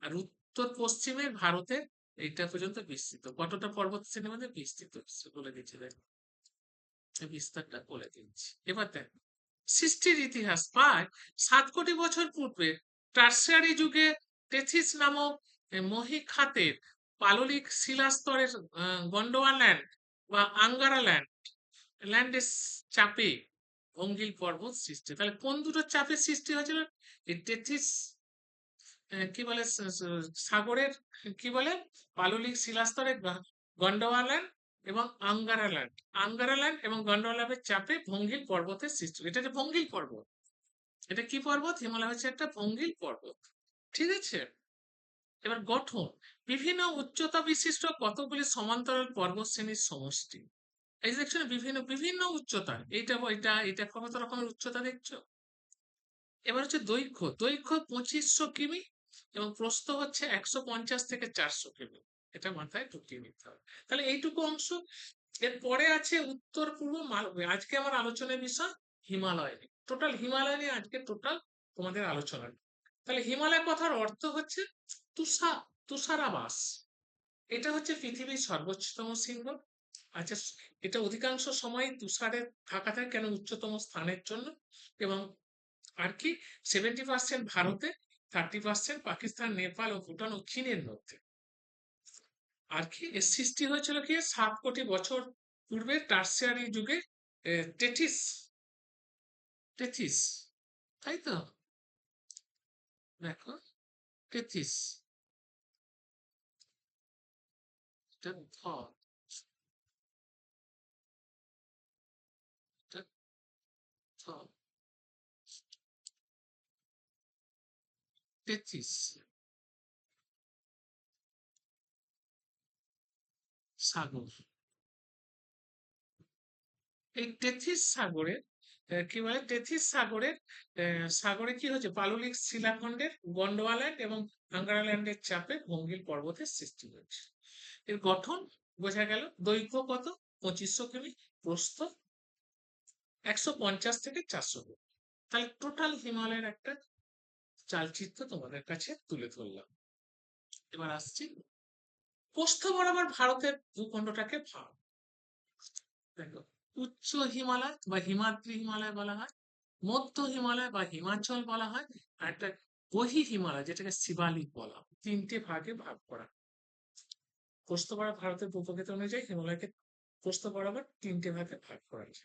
আর উত্তর পশ্চিমে ভারতের এইটা পর্যন্ত বিস্তৃত। কতটা পর্বত শ্রেণীর মধ্যে বিস্তৃত বলে দিচ্ছি, দেখ বিস্তারটা বলে দিচ্ছি। এবার দেখ সৃষ্টির ইতিহাস। প্রায় 7 কোটি বছর পূর্বে টারশিয়ারি যুগে টেথিস নামক মহীখাতের পাললিক শিলাস্তরের গন্ডোয়াল্যান্ড বা আঙ্গারা ল্যান্ডের চাপে অঙ্গিল পর্বত সৃষ্টি। তাহলে কোন দুটো চাপের সৃষ্টি হয়েছিল? এই টেথিস কি বলে সাগরের কি বলে পাললিক শিলাস্তরে গন্ডোয়াল্যান্ড এবং আঙ্গারাল্যান্ড এবং গন্ডোয়াল্যান্ডের চাপে ভঙ্গিল পর্বতের সৃষ্টি। এটা যে ভঙ্গিল পর্বত, এটা কি পর্বত? হিমালয় হচ্ছে একটা ভঙ্গিল পর্বত। ঠিক আছে। এবার গঠন, বিভিন্ন উচ্চতা বিশিষ্ট কতগুলি সমান্তরাল পর্বত শ্রেণীর সমষ্টি। এই দেখছো বিভিন্ন বিভিন্ন উচ্চতা, এইটা এটা এটা কত রকমের উচ্চতা দেখছো। এবার হচ্ছে দৈর্ঘ্য, 2500 কিমি এবং প্রস্থ হচ্ছে 150 থেকে 400 কিমি। এটা মাথায় ঢুকিয়ে নিতে হবে। তাহলে এইটুকু অংশ। এর পরে আছে উত্তর পূর্ব মালভূমি। আজকে আমার আলোচনার বিষয় হিমালয় নিয়ে, টোটাল হিমালয় নিয়ে আজকে টোটাল তোমাদের আলোচনা। তাহলে হিমালয় কথার অর্থ হচ্ছে তুষার, তুষারাবাস। এটা হচ্ছে পৃথিবীর সর্বোচ্চতম শৃঙ্গ। আচ্ছা, এটা অধিকাংশ সময় তুষারে ঢাকা থাকে কেন? উচ্চতম স্থানের জন্য। এবং আর কি 70% ভারতে, 30% পাকিস্তান, নেপাল ও ভুটান ও চীনের মধ্যে। আর কি এর সৃষ্টি হয়েছিল কি 7 কোটি বছর পূর্বে টারশিয়ারি যুগে টেথিস টেথিস তাই তো, দেখো টেথিস, এটা ধ, এটা ধ, টেথিস সাগর। এই টেথিস সাগরের কি বলে টেথিস সাগরের সাগরে কি হচ্ছে পাললিক শিলাখণ্ডের গন্ডোয়াল্যান্ড এবং আঙ্গারাল্যান্ডের চাপে ভঙ্গিল পর্বতের সৃষ্টি হয়েছে। এর গঠন বোঝা গেল। দৈর্ঘ্য কত? 2500 কিমি, প্রস্থ 150 থেকে 400 কিমি। তাহলে টোটাল হিমালয়ের একটা চালচিত্র তোমাদের কাছে তুলে ধরলাম। এবার আসছি প্রস্থ বরাবর ভারতের ভূখণ্ডটাকে ভাগ। দেখো উচ্চ হিমালয় বা হিমাদ্রি হিমালয় বলা হয়, মধ্য হিমালয় বা হিমাচল বলা হয়, আর একটা বহি হিমালয় যেটাকে শিবালিক বলা হয়। তিনটে ভাগে ভাগ করা। প্রস্থ বরাবর ভারতের ভূপ্রকৃতি অনুযায়ী হিমালয়কে প্রস্থ বরাবর তিনটে ভাগে ভাগ করা হয়েছে।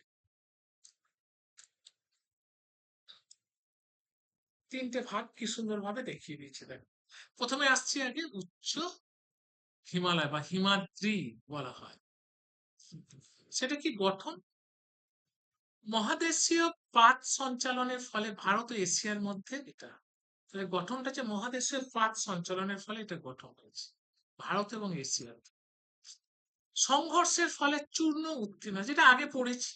তিনটে ভাগ কি সুন্দর ভাবে দেখিয়ে দিয়েছে দেখো। প্রথমে আসছি আগে উচ্চ হিমালয় বা হিমাদ্রি বলা হয়। সেটা কি গঠন? মহাদেশীয় পাত সঞ্চালনের ফলে ভারত ও এশিয়ার মধ্যে এটা, তাহলে গঠনটা হচ্ছে মহাদেশীয় পাত সঞ্চালনের ফলে এটা গঠন হয়েছে ভারত এবং এশিয়ার। সংঘর্ষের ফলে চূর্ণ উত্তীর্ণ, যেটা আগে পড়েছি।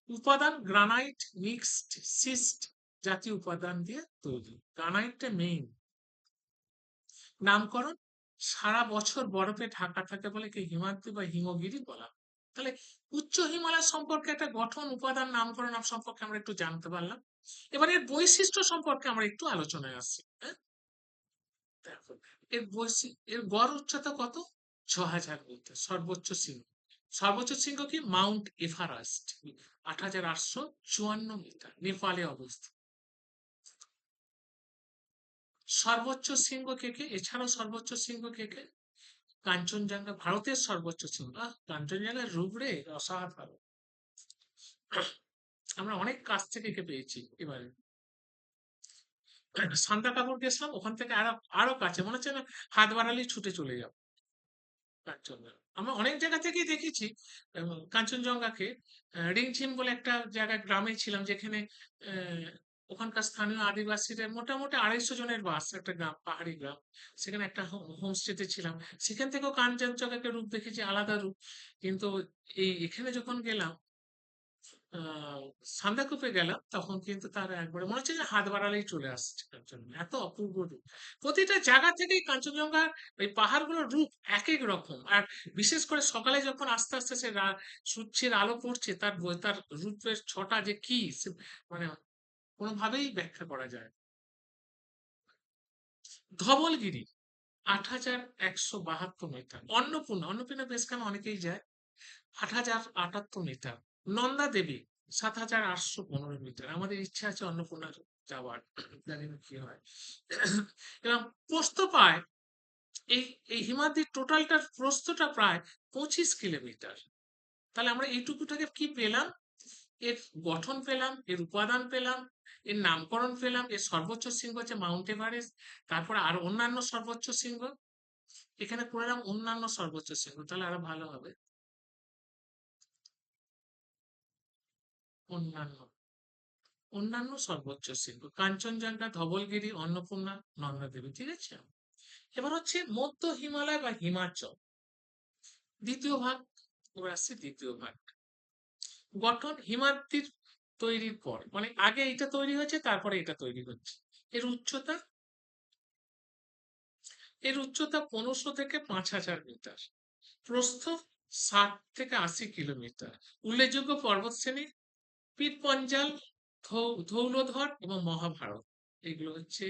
উপাদান গ্রানাইট মিক্সড সিস্ট জাতীয় উপাদান দিয়ে তৈরি, গ্রানাইটটা মেইন। নামকরণ, সারা বছর বরফে ঢাকা থাকে বলে কি হিমাদ্রি বা হিমগিরি বলা। তাহলে উচ্চ হিমালয় সম্পর্কে একটা গঠন, উপাদান, নামকরণ সম্পর্কে আমরা একটু জানতে পারলাম। এবার এর বৈশিষ্ট্য সম্পর্কে আমরা একটু আলোচনায় আসছি। হ্যাঁ, দেখো এর গড় উচ্চতা কত? 6000 মিটার। সর্বোচ্চ শৃঙ্গ কি মাউন্ট এভারেস্ট, 8854 মিটার, নেপালে অবস্থিত। সর্বোচ্চ শৃঙ্গ কে কে? এছাড়াও সর্বোচ্চ শৃঙ্গ কে কে? কাঞ্চনজঙ্ঘা ভারতের সর্বোচ্চ শৃঙ্গ। কাঞ্চনজঙ্ঘার রূপ রে অসাধারণ, আমরা অনেক কাছ থেকে একে পেয়েছি। এবারে সান্দাকাফর গেছিলাম, ওখান থেকে আরো আরো কাছে, মনে হচ্ছে না হাত বাড়ালেই ছুটে চলে যাবো। কাঞ্চনজঙ্ঘা আমরা অনেক জায়গা থেকেই দেখেছি কাঞ্চনজঙ্ঘাকে। রিংঝিম বলে একটা জায়গায় গ্রামে ছিলাম যেখানে আহ, ওখানকার স্থানীয় আদিবাসীদের মোটামুটি 250 জনের বাস, একটা গ্রাম, পাহাড়ি গ্রাম। সেখানে একটা হোমস্টেতে ছিলাম। সেখান থেকেও কাঞ্চনজঙ্ঘাকে রূপ দেখেছি, আলাদা রূপ। কিন্তু এখানে যখন গেলাম, আহ সান্দাকফে গেলাম, তখন কিন্তু তার একবারে মনে হচ্ছে যে হাত বাড়ালেই চলে আসছে কাঞ্চনজঙ্ঘা, এত অপূর্ব রূপ। প্রতিটা জায়গা থেকেই কাঞ্চনজঙ্ঘার ওই পাহাড়গুলোর রূপ এক এক রকম। আর বিশেষ করে সকালে যখন আস্তে আস্তে সূর্যের আলো পড়ছে, তার রূপের ছটা যে কি মানে কোনোভাবেই ব্যাখ্যা করা যায় না। ধবলগিরি 8172 মিটার। অন্নপূর্ণা বেশ কেন অনেকেই যায়, 8078 মিটার। নন্দা দেবী 7815 মিটার। আমাদের ইচ্ছা আছে অন্নপূর্ণা যাওয়ার, জানি না কি হয়। এবং প্রস্থ পায়, এই এই হিমাদ্রির টোটালটার প্রস্থটা প্রায় 25 কিলোমিটার। তাহলে আমরা এইটুকুটাকে কি পেলাম? এর গঠন পেলাম, এর উপাদান পেলাম, এর নামকরণ পেলাম, এর সর্বোচ্চ শৃঙ্গ হচ্ছে মাউন্ট এভারেস্ট। তারপরে আরো অন্যান্য সর্বোচ্চ শৃঙ্গ, এখানে করলাম অন্যান্য সর্বোচ্চ শৃঙ্গ, তাহলে আরো ভালো হবে। অন্যান্য অন্যান্য সর্বোচ্চ শৃঙ্গ কাঞ্চনজঙ্ঘা, ধবলগিরি, অন্নপূর্ণা, নন্দা দেবী, ঠিক আছে। এবার হচ্ছে মধ্য হিমালয় বা হিমাচল, দ্বিতীয় ভাগ। এবার আসছে দ্বিতীয় ভাগ। গঠন হিমাদ্রির তৈরির পর, মানে আগে এটা তৈরি হয়েছে, তারপরে এটা তৈরি হচ্ছে। এর উচ্চতা এর উচ্চতা 1500 থেকে 5000 মিটার। প্রস্থ 60 থেকে 80 কিলোমিটার। উল্লেখযোগ্য পর্বতশ্রেণী পীরপঞ্জাল, ধৌলধর এবং মহাভারত। এগুলো হচ্ছে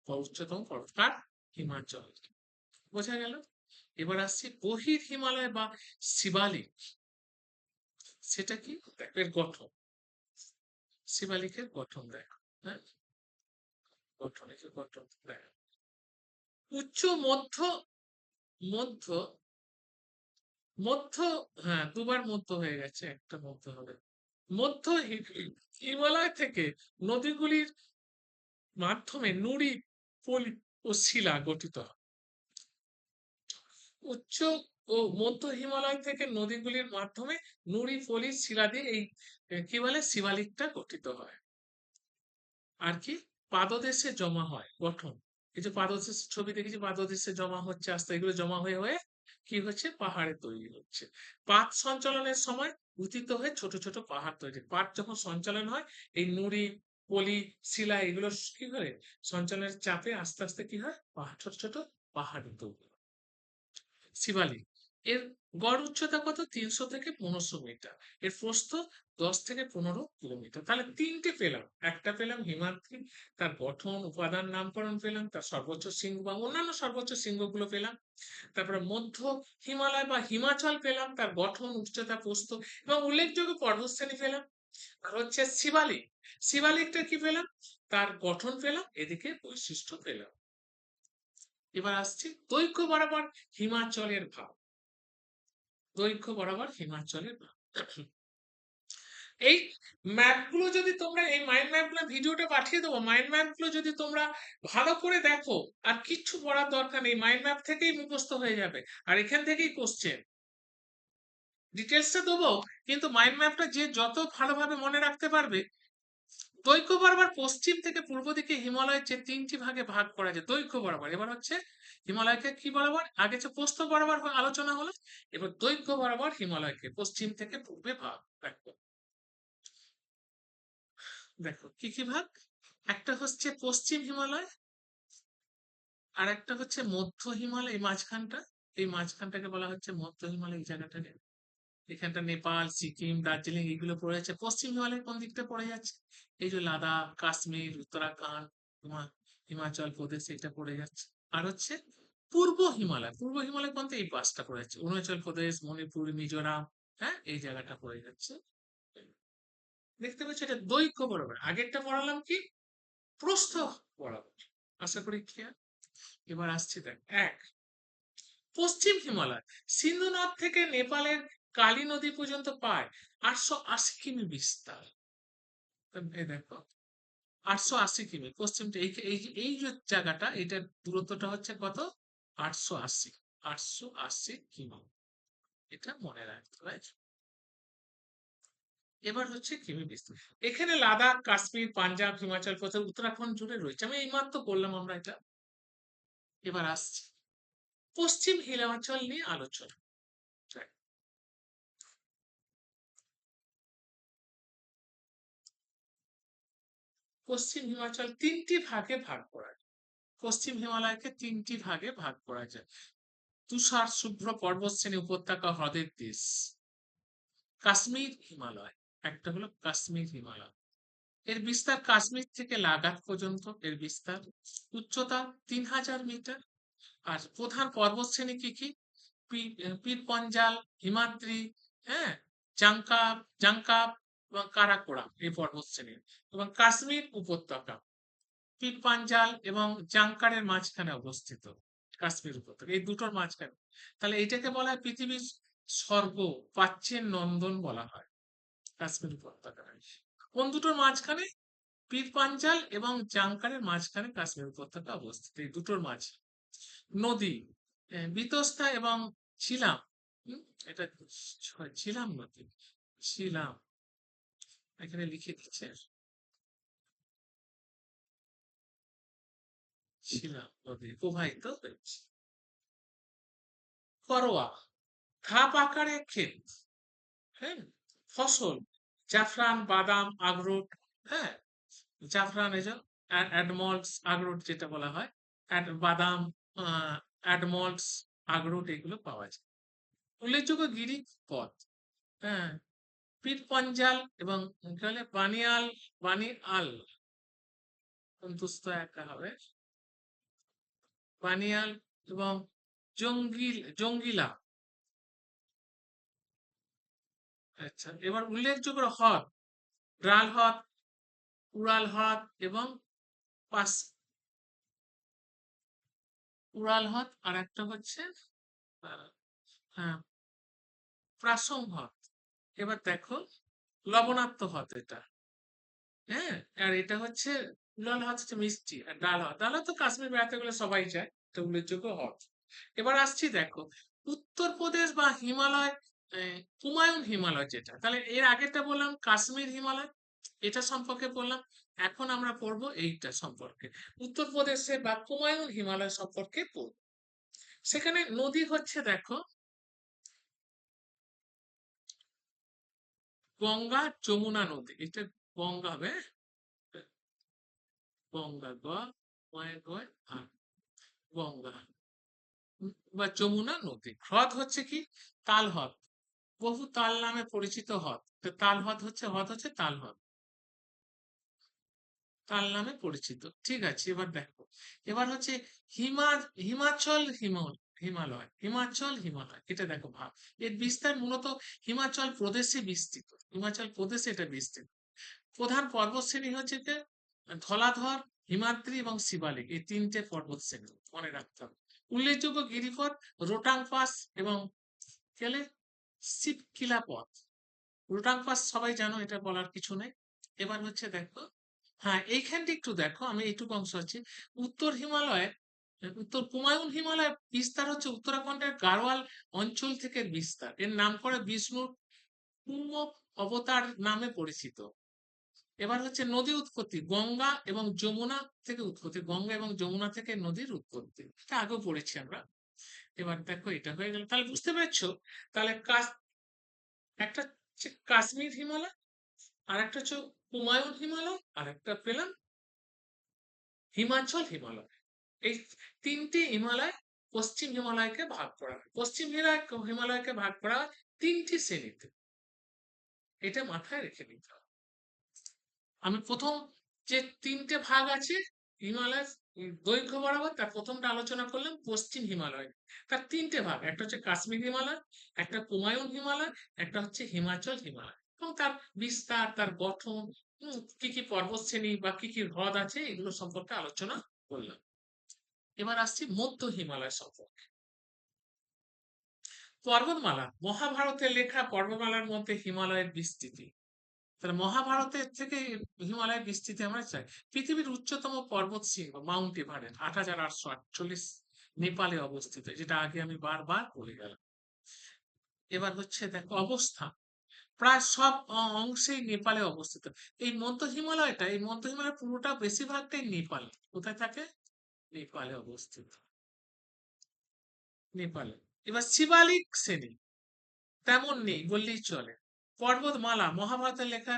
উচ্চতম পর্বত আর হিমাচল। বোঝা গেল? এবার আসছি বহির হিমালয় বা শিবালিক। সেটা কি? দেখো এর গঠন, শিবালিকের গঠন দেখো। হ্যাঁ, গঠন দেখো। উচ্চ, মধ্য, মধ্য, মধ্য। হ্যাঁ, দুবার মধ্য হয়ে গেছে, একটা মধ্য হবে। মধ্য হিমালয় থেকে নদীগুলির মাধ্যমে নুড়ি, পলি ও শিলা গঠিত হয়। উচ্চ ও মধ্য হিমালয় থেকে নদীগুলির মাধ্যমে নুড়ি, পলি, শিলা দিয়ে এই কি বলে শিবালিকটা গঠিত হয়। আর কি? পাদদেশে জমা হয় গঠন। এই যে পাদদেশের ছবি দেখেছি, পাদদেশে জমা হচ্ছে আস্তে, এগুলো জমা হয়ে হয়ে কি হচ্ছে, পাহাড়ে তৈরি হচ্ছে। পাত সঞ্চালনের সময় উদিত হয়ে ছোট ছোট পাহাড় তৈরি। পাত যখন সঞ্চালন হয়, এই নুড়ি, পলি, শিলা এগুলো কি করে সঞ্চালনের চাপে আস্তে আস্তে কি হয়, পাহাড়, ছোট ছোট পাহাড় তৈরি। শিবালিক, এর গড় উচ্চতা কত? 300 থেকে 1500 মিটার। এর প্রস্থ 10 থেকে 15 কিলোমিটার। তাহলে তিনটে পেলাম, একটা পেলাম হিমাদ্রি, তার গঠন, উপাদান, নামকরণ পেলাম, তার সর্বোচ্চ শৃঙ্গ বা অন্যান্য সর্বোচ্চ শৃঙ্গগুলো পেলাম। তারপরে মধ্য হিমালয় বা হিমাচল পেলাম, তার গঠন, উচ্চতা, প্রস্থ এবং উল্লেখযোগ্য পর্বতশ্রেণী পেলাম। আর হচ্ছে শিবালিক, শিবালিকটা কি পেলাম? তার গঠন পেলাম, এদিকে বৈশিষ্ট্য পেলাম। এবার আসছি দৈর্ঘ্য বরাবর হিমাচলের ভাব। দৈর্ঘ্য বরাবর হিমাচলের ভাব। এই ম্যাপগুলো যদি তোমরা, এই মাইন্ড ম্যাপগুলো ভিডিওটা পাঠিয়ে দেবো, মাইন্ড ম্যাপগুলো যদি তোমরা ভালো করে দেখো, আর কিচ্ছু পড়ার দরকার নেই, মাইন্ড ম্যাপ থেকেই মুখস্থ হয়ে যাবে। আর এখান থেকেই কোশ্চেন, ডিটেলসটা দেবো, কিন্তু মাইন্ড ম্যাপটা যে যত ভালোভাবে মনে রাখতে পারবে। দৈর্ঘ্য বরাবর পশ্চিম থেকে পূর্ব দিকে হিমালয়ের যে তিনটি ভাগে ভাগ করা যায় দৈর্ঘ্য বরাবর। এবার হচ্ছে হিমালয়কে কি বরাবর, আগে যে প্রস্থ বরাবর আলোচনা হলো, এবার দৈর্ঘ্য বরাবর হিমালয়কে পশ্চিম থেকে পূর্বে ভাগ। দেখো, দেখো কি কি ভাগ। একটা হচ্ছে পশ্চিম হিমালয়, আর একটা হচ্ছে মধ্য হিমালয়, এই মাঝখানটা, এই মাঝখানটাকে বলা হচ্ছে মধ্য হিমালয়। এই জায়গাটাকে, এখানটা নেপাল, সিকিম, দার্জিলিং এগুলো পড়ে যাচ্ছে। পশ্চিম হিমালয় কোন দিকটা পড়ে যাচ্ছে? এই যে লাদাখ, কাশ্মীর, উত্তরাখণ্ড, হিমাচল প্রদেশ, এটা পড়ে যাচ্ছে। আর হচ্ছে পূর্ব হিমালয়, পূর্ব হিমালয় কোনটা? এই পাঁচটা পড়ে যাচ্ছে, অরুণাচল প্রদেশ, মণিপুর, মিজোরাম। হ্যাঁ, এই জায়গাটা পড়ে যাচ্ছে। দেখতে পাচ্ছি এটা দৈর্ঘ্য বরাবর। আগেরটা পড়ালাম কি, প্রস্থ বরাবর। আশা করি ক্লিয়ার। এবার আসছি দেখ, এক, পশ্চিম হিমালয় সিন্ধু নদ থেকে নেপালের কালী নদী পর্যন্ত প্রায় 880 কিমি বিস্তার। এই দেখো, 880 কিমি পশ্চিমটা, এই এই যে জায়গাটা, এটার দূরত্বটা হচ্ছে কত? 880। কিমি। এটা মনে রাখতে হবে। এবার হচ্ছে কিমি বিস্তার। এখানে লাদাখ, কাশ্মীর, পাঞ্জাব, হিমাচল প্রদেশ, উত্তরাখণ্ড জুড়ে রয়েছে। আমি এইমাত্র বললাম আমরা এটা। এবার আসছি পশ্চিম হিমাচল নিয়ে আলোচনা। পশ্চিম হিমাচল তিনটি ভাগে ভাগ করা যায়। পশ্চিম হিমালয়কে তিনটি ভাগে ভাগ করা যায়। তুষার শুভ্র পর্বতশ্রেণী, উপত্যকা, হ্রদের দেশ। কাশ্মীর হিমালয়, একটা হলো কাশ্মীর হিমালয়। এর বিস্তার কাশ্মীর থেকে লাদাখ পর্যন্ত। এর বিস্তার উচ্চতা 3000 মিটার। আর প্রধান পর্বতশ্রেণী কি কি? পীর পঞ্জাল, হিমাদ্রি, হ্যাঁ, জাঙ্কাপ জাঙ্কাপ এবং কারাকোরাম এই পর্বতশ্রেণী। এবং কাশ্মীর উপত্যকা পীর পাঞ্জাল এবং জাঙ্কারের মাঝখানে অবস্থিত। কাশ্মীর উপত্যকা এই দুটোর মাঝখানে। তাহলে এটাকে বলা হয় পৃথিবীর স্বর্গ, প্রাচ্যের নন্দন বলা হয় কাশ্মীর উপত্যকা। কোন দুটোর মাঝখানে? পীর পাঞ্জাল এবং জাঙ্কারের মাঝখানে কাশ্মীর উপত্যকা অবস্থিত, এই দুটোর মাঝে। নদী বিতস্তা এবং ঝিলাম। এটা ঝিলাম নদী, ঝিলাম এখানে লিখে দিচ্ছে। ঝিলাম নদী প্রবাহিত হয়েছে। করোয়া ধাপ আকারে ক্ষেত, হ্যাঁ, ফসল, জাফরান, বাদাম, আখরোট, হ্যাঁ, জাফরান এই যে অ্যাডমন্ডস, আখরোট যেটা বলা হয়, বাদাম, অ্যাডমন্ডস, আখরোট এগুলো পাওয়া যায়। উল্লেখযোগ্য গিরিপথ, হ্যাঁ, পীর পাঞ্জাল এবং কি বলে বানিয়াল, বানিয়াল অন্তস্থ একা হবে, বানিয়াল এবং জঙ্গিলা। আচ্ছা, এবার উল্লেখযোগ্য হ্রদ, ডাল হ্রদ, উড়াল হ্রদ এবং পাস উড়াল হ্রদ। আর একটা হচ্ছে আহ, হ্যাঁ, প্রাসং হ্রদ। এবার দেখো লবণাক্ত হ্রদ এটা, হ্যাঁ, আর এটা হচ্ছে উড়াল হ্রদ হচ্ছে মিষ্টি, আর ডাল হ্রদ তো কাশ্মীর বেড়াতে গেলে সবাই যায়, এটা উল্লেখযোগ্য হ্রদ। এবার আসছি দেখো উত্তরপ্রদেশ বা হিমালয়, হুমায়ুন হিমালয় যেটা, তাহলে এর আগেরটা বললাম কাশ্মীর হিমালয়, এটা সম্পর্কে বললাম। এখন আমরা পড়বো এইটা সম্পর্কে, উত্তরপ্রদেশে বা হুমায়ুন হিমালয় সম্পর্কে পড়ব। সেখানে নদী হচ্ছে দেখো গঙ্গা, যমুনা নদী, এটা গঙ্গা হবে, গঙ্গা গ গয় গয় আর গঙ্গা বা যমুনা নদী। হ্রদ হচ্ছে কি? তাল হ্রদ, বহু তাল নামে পরিচিত হ্রদ। তো তাল হ্রদ হচ্ছে, হ্রদ হচ্ছে তাল হ্রদ, তাল নামে পরিচিত। ঠিক আছে, এবার দেখো, এবার হচ্ছে হিমা হিমাচল হিমালয়, এটা দেখো ভাব। এর বিস্তার মূলত হিমাচল প্রদেশে বিস্তৃত, হিমাচল প্রদেশে এটা বিস্তৃত। প্রধান পর্বতশ্রেণী হচ্ছে যে ধলাধর, হিমাদ্রি এবং শিবালিক, এই তিনটে পর্বতশ্রেণী মনে রাখতে হবে। উল্লেখযোগ্য গিরিপথ রোটাং পাস এবং গেলে শিবকিলা পথ। রোটাং পাস সবাই জানো, এটা বলার কিছু নেই। এবার হচ্ছে দেখো, হ্যাঁ, এইখানটা একটু দেখো, আমি এইটুকু অংশ আছে উত্তর হিমালয়ে, উত্তর কুমায়ুন হিমালয়ের বিস্তার হচ্ছে উত্তরাখণ্ডের গাড়োয়াল অঞ্চল থেকে বিস্তার। এর নাম করে বিষ্ণুর পূর্ব অবতার নামে পরিচিত। এবার হচ্ছে নদী উৎপত্তি গঙ্গা এবং যমুনা থেকে উৎপত্তি, গঙ্গা এবং যমুনা থেকে নদীর উৎপত্তি, এটা আগেও পড়েছি আমরা। এবার দেখো এটা হয়ে গেল, তাহলে বুঝতে পেরেছো? তাহলে একটা হচ্ছে কাশ্মীর হিমালয়, আর একটা হচ্ছে হুমায়ুন হিমালয়, আর একটা পেলাম হিমাচল হিমালয়। এই তিনটি হিমালয়, পশ্চিম হিমালয়কে ভাগ করা হয়। পশ্চিম হিমালয়কে ভাগ করা হয় তিনটি শ্রেণীতে, এটা মাথায় রেখে নিতে হবে। আমি প্রথম যে তিনটে ভাগ আছে হিমালয় দৈর্ঘ্য বরাবর, তার প্রথমটা আলোচনা করলাম পশ্চিম হিমালয়। তার তিনটে ভাগ, একটা হচ্ছে কাশ্মীর হিমালয়, একটা কুমায়ুন হিমালয়, একটা হচ্ছে হিমাচল হিমালয়। এবং তার বিস্তার, তার গঠন, কি কি পর্বতশ্রেণী বা কি কি হ্রদ আছে এগুলো সম্পর্কে আলোচনা করলাম। এবার আসছি মধ্য হিমালয় সম্পর্কে। পর্বতমালা, মহাভারতের লেখা পর্বতমালার মধ্যে হিমালয়ের বিস্তৃতি। তাহলে মহাভারতের থেকে হিমালয়ের বিস্তৃতি আমরা চাই। পৃথিবীর উচ্চতম পর্বত শৃঙ্গ মাউন্ট এভারেস্ট 8848 নেপালে অবস্থিত, যেটা আগে আমি বারবার বলে গেলাম। এবার হচ্ছে দেখো অবস্থান, প্রায় সব অংশেই নেপালে অবস্থিত। এই মধ্য হিমালয় পুরোটা বেশিরভাগটাই নেপাল। কোথায় থাকে? নেপালে অবস্থিত, নেপালে। এবার শিবালিক শ্রেণী তেমন নেই বললেই চলে। পর্বতমালা মহাভারতের লেখা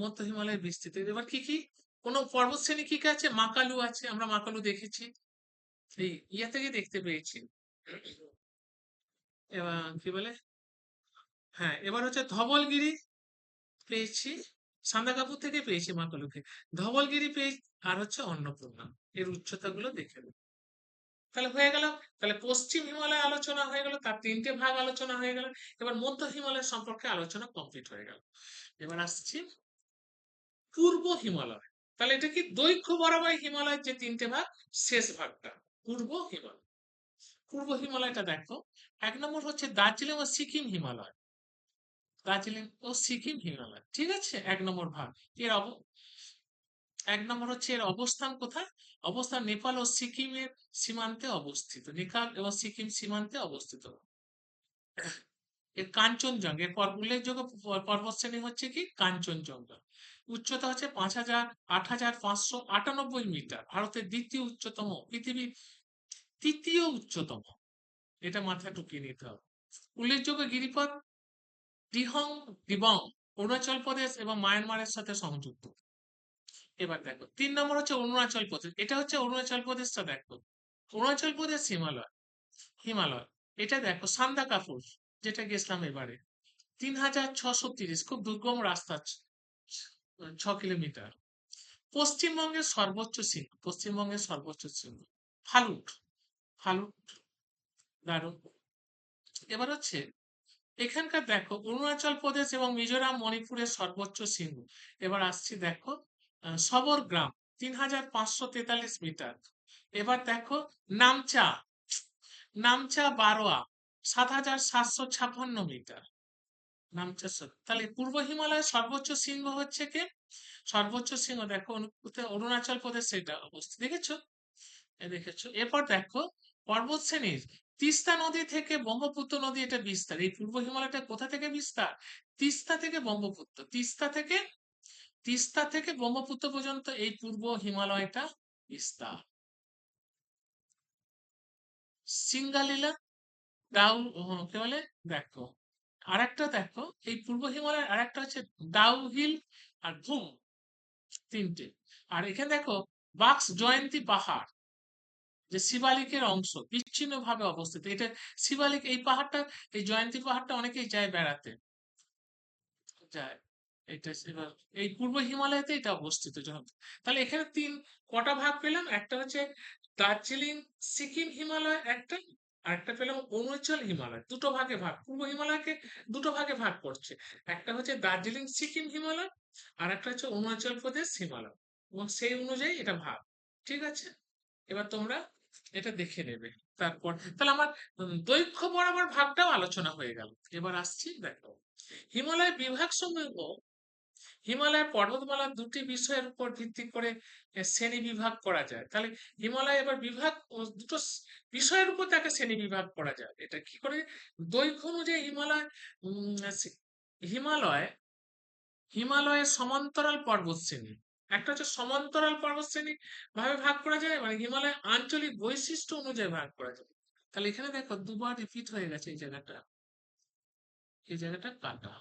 মধ্য হিমালয়ে বিস্তৃত। এবার কি কি কোন পর্বত শ্রেণী কি কি আছে? মাকালু আছে, আমরা মাকালু দেখেছি, এই ইয়ে থেকে দেখতে পেয়েছি। এবার কি বলে, হ্যাঁ এবার হচ্ছে ধবলগিরি পেয়েছি, সান্দাকাপুর থেকে পেয়েছি মাকালুকে। ধবলগিরি পেয়েছি, আর হচ্ছে অন্নপূর্ণা। এর উচ্চতা গুলো দেখে নেব। তাহলে হয়ে গেল। তাহলে পশ্চিম হিমালয় আলোচনা হয়ে গেল, তার তিনটে ভাগ আলোচনা হয়ে গেল। এবার মধ্য হিমালয় সম্পর্কে আলোচনা কমপ্লিট হয়ে গেল। এবার আসছি পূর্ব হিমালয়। তাহলে এটা কি দৈর্ঘ্য বরাবর হিমালয়ের যে তিনটে ভাগ, শেষ ভাগটা পূর্ব হিমালয়। পূর্ব হিমালয়টা দেখো, এক নম্বর হচ্ছে দার্জিলিং ও সিকিম হিমালয়। দার্জিলিং ও সিকিম হিমালয়, ঠিক আছে, এক নম্বর ভাগ। এর এক নম্বর হচ্ছে এর অবস্থান কোথায়? অবস্থান নেপাল ও সিকিমের সীমান্তে অবস্থিত, নেপাল এবং সিকিম সীমান্তে অবস্থিত। এর কাঞ্চনজঙ্ঘা, এর উল্লেখযোগ্য পর্বতশ্রেণী হচ্ছে কি কাঞ্চনজঙ্ঘা। উচ্চতা হচ্ছে 8598 মিটার, ভারতের দ্বিতীয় উচ্চতম, পৃথিবীর তৃতীয় উচ্চতম। এটা মাথায় ঢুকিয়ে নিতে হবে। উল্লেখযোগ্য গিরিপথ দিহং দিবং, অরুণাচল প্রদেশ এবং মায়ানমারের সাথে সংযুক্ত। এবার দেখো 3 নম্বর হচ্ছে অরুণাচল প্রদেশ। এটা হচ্ছে অরুণাচল প্রদেশটা দেখো, অরুণাচল প্রদেশ হিমালয়, হিমালয়। এটা দেখো সান্দাকাফু, যেটা গেছিলাম এবারে, 3630, খুব দুর্গম রাস্তা, 6 কিলোমিটার। পশ্চিমবঙ্গের সর্বোচ্চ শৃঙ্গ, পশ্চিমবঙ্গের সর্বোচ্চ শৃঙ্গ ফালুট, ফালুট, দারুণ। এবার হচ্ছে এখানকার দেখো অরুণাচল প্রদেশ এবং মিজোরাম মণিপুরের সর্বোচ্চ শৃঙ্গ। এবার আসছি দেখো সবর গ্রাম, 3543 মিটার। এবার দেখো নামচা, নামচা বারোয়া, 7756 মিটার। নামচা তাহলে পূর্ব হিমালয়ের সর্বোচ্চ শৃঙ্গ হচ্ছে কে? সর্বোচ্চ শৃঙ্গ দেখো অরুণাচল প্রদেশ, সেটা অবস্থিত, দেখেছো? দেখেছো। এরপর দেখো পর্বত শ্রেণীর তিস্তা নদী থেকে ব্রহ্মপুত্র নদী, এটা বিস্তার। এই পূর্ব হিমালয়টা কোথা থেকে বিস্তার? তিস্তা থেকে ব্রহ্মপুত্র, তিস্তা থেকে ব্রহ্মপুত্র পর্যন্ত এই পূর্ব হিমালয়টা বিস্তার। সিঙ্গালীলা, ডাউ, কি বলে দেখো, আরেকটা দেখো এই পূর্ব হিমালয়ের আরেকটা হচ্ছে ডাউহিল আর ধুম, তিনটে। আর এখানে দেখো বাক্স জয়ন্তী পাহাড়, যে শিবালিকের অংশ বিচ্ছিন্ন ভাবে অবস্থিত। এটা শিবালিক, এই পাহাড়টা, এই জয়ন্তী পাহাড়টা অনেকেই যায় বেড়াতে, যায়। এটা এবার এই পূর্ব হিমালয়তে এটা অবস্থিত যেহেতু। তাহলে এখানে কটা ভাগ পেলাম? একটা হচ্ছে দার্জিলিং সিকিম হিমালয় একটা, আর একটা পেলাম অরুণাচল হিমালয়। দুটো ভাগে ভাগ, পূর্ব হিমালয়কে দুটো ভাগে ভাগ করছে। একটা হচ্ছে দার্জিলিং সিকিম হিমালয়, আর একটা হচ্ছে অরুণাচল প্রদেশ হিমালয়, এবং সেই অনুযায়ী এটা ভাগ, ঠিক আছে। এবার তোমরা এটা দেখে নেবে। তারপর তাহলে আমার দৈর্ঘ্য বরাবর ভাগটাও আলোচনা হয়ে গেল। এবার আসছি দেখো হিমালয় বিভাগ সমূহ, হিমালয় পর্বতমালার দুটি বিষয়ের উপর ভিত্তি করে শ্রেণী বিভাগ করা যায়। তাহলে হিমালয় এবার বিভাগ দুটো বিষয়ের উপর তাকে শ্রেণী বিভাগ করা যায়। এটা কি করে? দৈর্ঘ্য অনুযায়ী হিমালয়, হিমালয়, হিমালয়ের সমান্তরাল পর্বত শ্রেণী, একটা হচ্ছে সমান্তরাল পর্বত শ্রেণী ভাবে ভাগ করা যায়, মানে হিমালয় আঞ্চলিক বৈশিষ্ট্য অনুযায়ী ভাগ করা যায়। তাহলে এখানে দেখো দুবার রিপিট হয়ে গেছে এই জায়গাটা, এই জায়গাটা কাটা।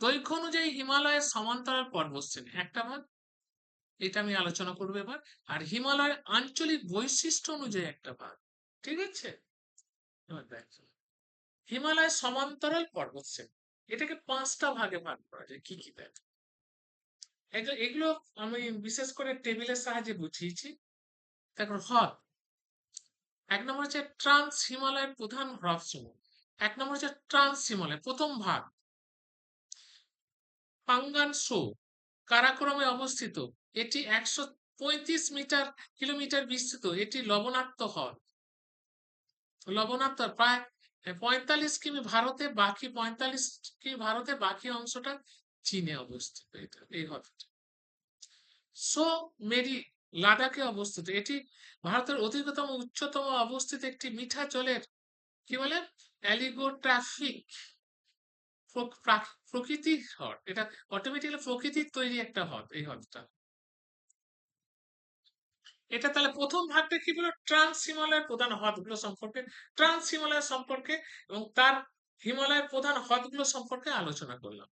দৈর্ঘ্য অনুযায়ী হিমালয়ের সমান্তরাল পর্বতশ্রেণী একটা ভাগ, এটা আমি আলোচনা করবো এবার। আর হিমালয়ের আঞ্চলিক বৈশিষ্ট্য অনুযায়ী একটা ভাগ, ঠিক আছে। এবার দেখো হিমালয়ের সমান্তরাল পর্বতশ্রেণী, এটাকে 5টা ভাগে ভাগ করা যায়। কি কি দেখ, এগুলো আমি বিশেষ করে টেবিলের সাহায্যে বুঝিয়েছি। তারপর হ্রদ, এক নম্বর হচ্ছে ট্রান্স হিমালয়ের প্রধান হ্রদসমূহ। এক নম্বর হচ্ছে ট্রান্স হিমালয় প্রথম ভাগ, পাঙ্গান সো কারাকোরামে অবস্থিত। এটি 135 কিলোমিটার বিস্তৃত। এটি লবণাক্ত হ্রদ, লবণাক্ত প্রায় 45 কিমি ভারতে, বাকি 45 কিমি ভারতে, বাকি অংশটা চীনে অবস্থিত। এটা এই হ্রদটা সো মেরি লাদাখে অবস্থিত। এটি ভারতের অধিকতম উচ্চতম অবস্থিত একটি মিঠা জলের কি বলে অ্যালিগোট্রাফিক প্রকৃতির হ্রদ। এটা অটোমেটিক্যালি প্রকৃতির তৈরি একটা হ্রদ, এই হ্রদটা। এটা তাহলে প্রথম ভাগটা কি বলল, ট্রান্স হিমালয়ের প্রধান হ্রদগুলো সম্পর্কে, ট্রান্স হিমালয় সম্পর্কে এবং তার হিমালয়ের প্রধান হ্রদগুলো সম্পর্কে আলোচনা করলাম।